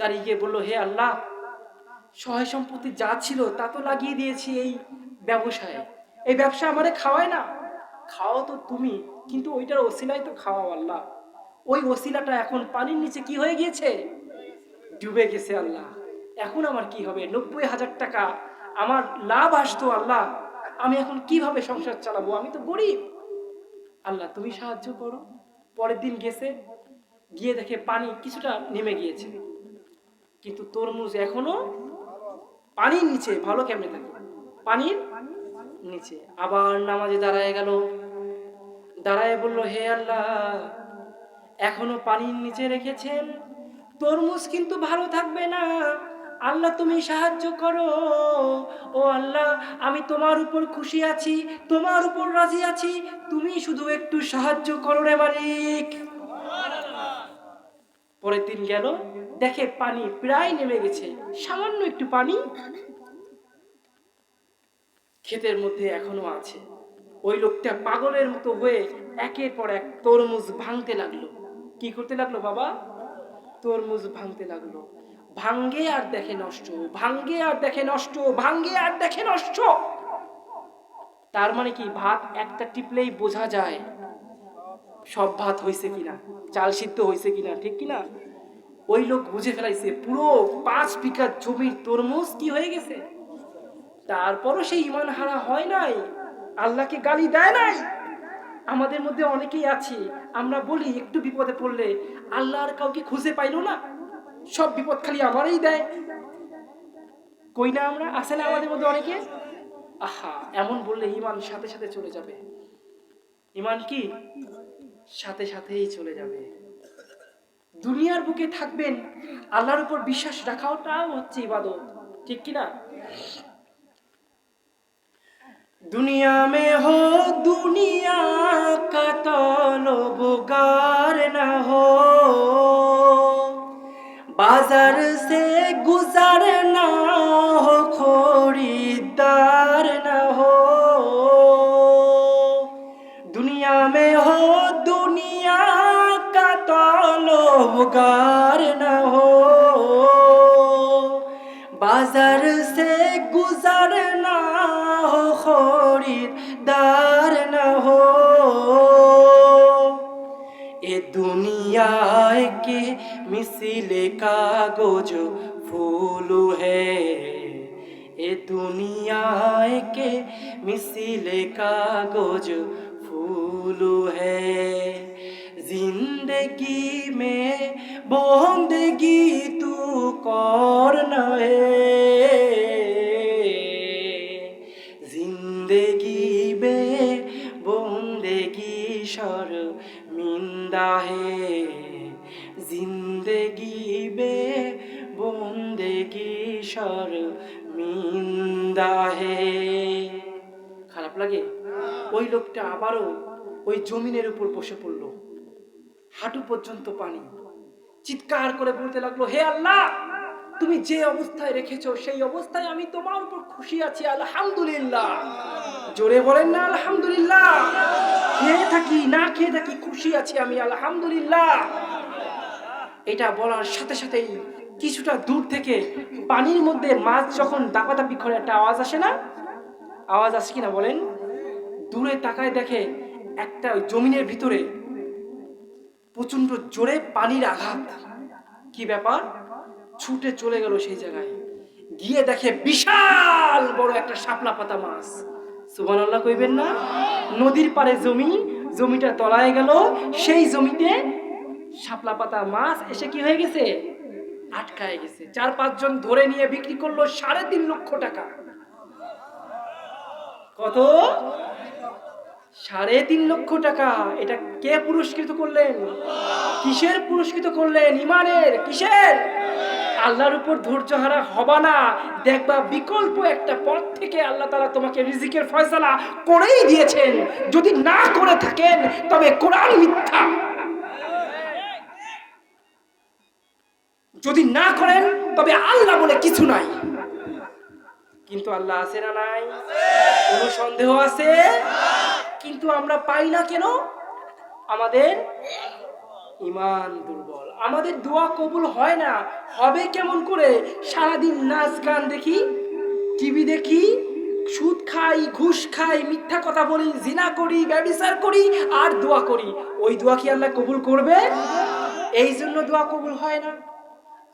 S1: দাঁড়িয়ে গিয়ে বলল, হে আল্লাহ, সহায় সম্পত্তি যা ছিল তা তো লাগিয়ে দিয়েছি এই ব্যবসায়। এই ব্যবসা আমারে খাওয়ায় না? খাওয়াও তো তুমি, কিন্তু ওইটার ওসিলায় তো খাওয়াও আল্লাহ। ওই ওসিলাটা এখন পানির নিচে কি হয়ে গিয়েছে? ডুবে গেছে আল্লাহ। এখন আমার কি হবে? 90,000 টাকা আমার লাভ আসতো আল্লাহ, আমি এখন কিভাবে সংসার চালাবো? আমি তো গরিব। আল্লাহ তুমি সাহায্য করো। পরের দিন গেছে, গিয়ে দেখে পানি কিছুটা নেমে গিয়েছে, কিন্তু তরমুজ এখনো পানির নিচে। ভালো কেমনে থাকে? পানির নিচে। আবার নামাজে দাঁড়ায় গেল, দাঁড়ায় বলল, হে আল্লাহ, এখনো পানির নিচে রেখেছেন, তরমুজ কিন্তু ভালো থাকবে না। আল্লাহ তুমি সাহায্য করো। ও আল্লাহ, আমি তোমার উপর খুশি আছি, তোমার উপর রাজি আছি, তুমি শুধু একটু সাহায্য করো রে মালিক। পরের দিন গেল, দেখে পানি প্রায় নেমে গেছে, সামান্য একটু পানি ক্ষেতের মধ্যে এখনো আছে। ওই লোকটা পাগলের মতো হয়ে একের পর এক তরমুজ ভাঙতে লাগলো। কি করতে লাগলো বাবা? তরমুজ ভাঙতে লাগলো। ভাঙ্গে আর দেখে নষ্ট, ভাঙ্গে আর দেখে নষ্ট, ভাঙ্গে আর দেখে নষ্ট। তার মানে কি, ভাত একটা টিপলেই বোঝা যায় সব ভাত হয়েছে কিনা, চাল সিদ্ধ হয়েছে কিনা, ঠিক কিনা? ওই লোক বুঝে ফেলাইছে পুরো 5 বিঘা জমির তরমুজ কি হয়ে গেছে। তারপরও সেই ইমান হারা হয় নাই, আল্লাহকে গালি দেয় নাই। আমাদের মধ্যে অনেকেই আছি, আমরা বলি একটু বিপদে পড়লে আল্লাহর কাউকে খুঁজে পাইলো না, সব বিপদ খালি আমারই দেয়। কই না আমরা? আছে না আমাদের মধ্যে অনেকে? আহা, এমন বললে ইমান সাথে সাথে চলে যাবে। ইমান কি সাথে সাথেই চলে যাবে। দুনিয়ার বুকে থাকবেন, আল্লাহর উপর বিশ্বাস রাখাটাও হচ্ছে ইবাদত, ঠিক কিনা? दुनिया में हो दुनिया का तलबगार न हो, बाजार से गुजरना हो खरीदार न हो। दुनिया में हो दुनिया का तलबगार न हो, बाजार से गुजरना हो खरीदार न हो। ए दुनिया के मिसिले कागज फूल है, ए दुनिया के मिसिले कागज फूल है। जिंदगी में बंदगी तू करना है, जिंदगी में बंदगी शर्मिंदा है, जिंदगी में बंदगी शर्मिंदा है। খারাপ লাগে? ওই লোকটা আবারও ওই জমিনের উপর বসে পড়ল, হাঁটু পর্যন্ত পানি, চিৎকার করে বলতে লাগলো, হে আল্লাহ, তুমি যে অবস্থায় রেখেছো সেই অবস্থায় আমি তোমার উপর খুশি আছি, আলহামদুলিল্লাহ। জোরে বলেন না আলহামদুলিল্লাহ। খেয়ে থাকি না খেয়ে থাকি, খুশি আছি আমি, আলহামদুলিল্লাহ। এটা বলার সাথে সাথেই কিছুটা দূর থেকে পানির মধ্যে মাছ যখন দাপাদাপি করে একটা আওয়াজ আসে না? আওয়াজ আসে কিনা বলেন? দূরে তাকায় দেখে একটা ওই জমিনের ভিতরে প্রচন্ড জোরে পানির আঘাত। কি ব্যাপার? ছুটে চলে গেল সেই জায়গায়, গিয়ে দেখে বিশাল বড় একটা শাপলা পাতা মাছ। সুবহানাল্লাহ কইবেন না? নদীর পারে জমি, জমিটা তলায় গেল, সেই জমিতে শাপলা পাতা মাছ এসে কি হয়ে গেছে? আটকায় গেছে। 4-5 জন ধরে নিয়ে বিক্রি করলো 3.5 লক্ষ টাকা। কত? 3.5 লক্ষ টাকা। এটা কে পুরস্কৃত করলেন? কিসের পুরস্কৃত করলেন? ইমানের। কিসের? আল্লাহর উপর ধৈর্য হারা হবা না, দেখবা বিকল্প একটা পথ থেকে আল্লাহ তাআলা তোমাকে রিজিকের ফয়সালা করেই দিয়েছেন। যদি না করে থাকেন তবে কোরআন মিথ্যা, যদি না করেন তবে আল্লাহ বলে কিছু নাই। কিন্তু আল্লাহ আছে না নাই? কোনো সন্দেহ আছে? কিন্তু আমরা পাই না কেন? আমাদের ইমান দুর্বল, আমাদের দোয়া কবুল হয় না। হবে কেমন করে? সারাদিন নাচ গান দেখি, টিভি দেখি, সুদ খাই, ঘুষ খাই, মিথ্যা কথা বলি, জিনা করি, ব্যভিচার করি, আর দোয়া করি। ওই দোয়া কি আল্লাহ কবুল করবে? এই জন্য দোয়া কবুল হয় না।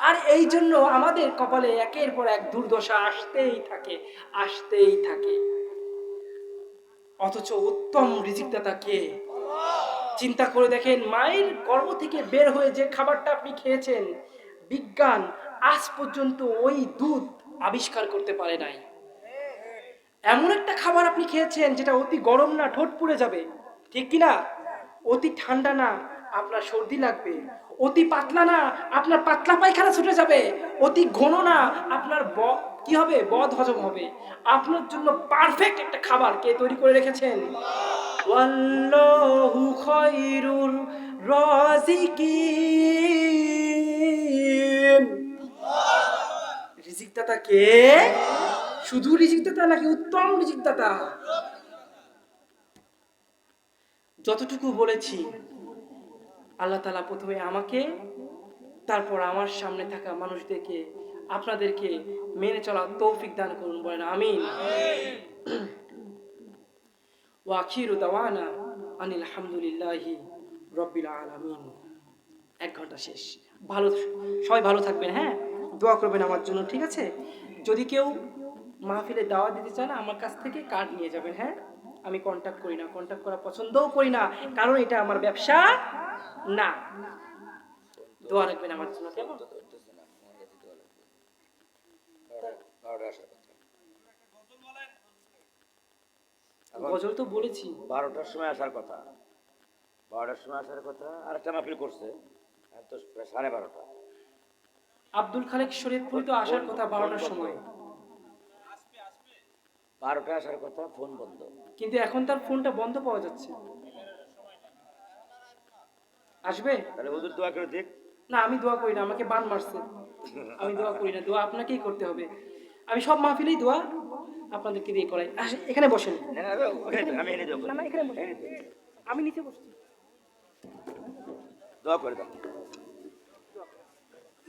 S1: আর এই জন্য আমাদের কপালে একের পর এক দুর্দশা আসতেই থাকে, আসতেই থাকে। অথচ উত্তম রিজিকদাতা কে? চিন্তা করে দেখেন, মায়ের গর্ভ থেকে বের হয়ে যে খাবারটা আপনি খেয়েছেন, বিজ্ঞান আজ পর্যন্ত ওই দুধ আবিষ্কার করতে পারে নাই। এমন একটা খাবার আপনি খেয়েছেন যেটা অতি গরম না, ঠোঁট পুড়ে যাবে, ঠিক কিনা? অতি ঠান্ডা না, আপনার সর্দি লাগবে। অতি পাতলা না, আপনার পাতলা পায়খানা ছুটে যাবে। অতি ঘন না, আপনার কি হবে, বদ হজম হবে। আপনার জন্য পারফেক্ট একটা খাবার কে তৈরি করে রেখেছেন? ওয়াল্লাহু খায়রুর রাযিকিন। রিজিক দাতা কে? শুধু রিজিক দাতা নাকি উত্তম রিজিক দাতা? যতটুকু বলেছি, আল্লাহ তাআলা প্রথমে আমাকে, তারপর আমার সামনে থাকা মানুষদেরকে, আপনাদেরকে মেনে চলার তৌফিক দান করুন, বলেন আমিন। ওয়া আখিরু দাওয়ানা আনিল হামদুলিল্লাহি রাব্বিল আলামিন। 1 ঘন্টা শেষ। সবাই ভালো থাকবেন, হ্যাঁ, দোয়া করবেন আমার জন্য, ঠিক আছে? যদি কেউ মাহফিলে দাওয়াত দিতে চান, আমার কাছ থেকে কার্ড নিয়ে যাবেন, হ্যাঁ। আমি কন্ট্যাক্ট করি না, কন্ট্যাক্ট করা পছন্দও করি না, কারণ এটা আমার ব্যবসা না। দোয়া রাখবেন আমার জন্য, কেমন? গজল তো বলেছি
S2: 12টার সময় আসার কথা, 12টার সময় আসার কথা। আরেকটা মাহফিল করছে, আর তো প্রায় 12:30।
S1: আব্দুল খালেক শরীয়তপুরি তো আসার কথা 12টার সময়,
S2: 12টায় আসার কথা, ফোন বন্ধ।
S1: কিন্তু এখন তার ফোনটা বন্ধ পাওয়া যাচ্ছে। আসবে?
S2: তাহলে হুজুর দোয়া করে দেখ।
S1: না, আমি দোয়া করি না, আমাকে বান মারছে। আমি দোয়া করি না, দোয়া আপনাকেই করতে হবে। আমি সব মাহফিলেই দোয়া আপনাদেরকে দিয়ে করাই। এখানে বসেন।
S2: না, না, আমি এনে দেবো।
S1: না না, এখানে বসেন। আমি নিচে বসছি।
S2: দোয়া করে দাও।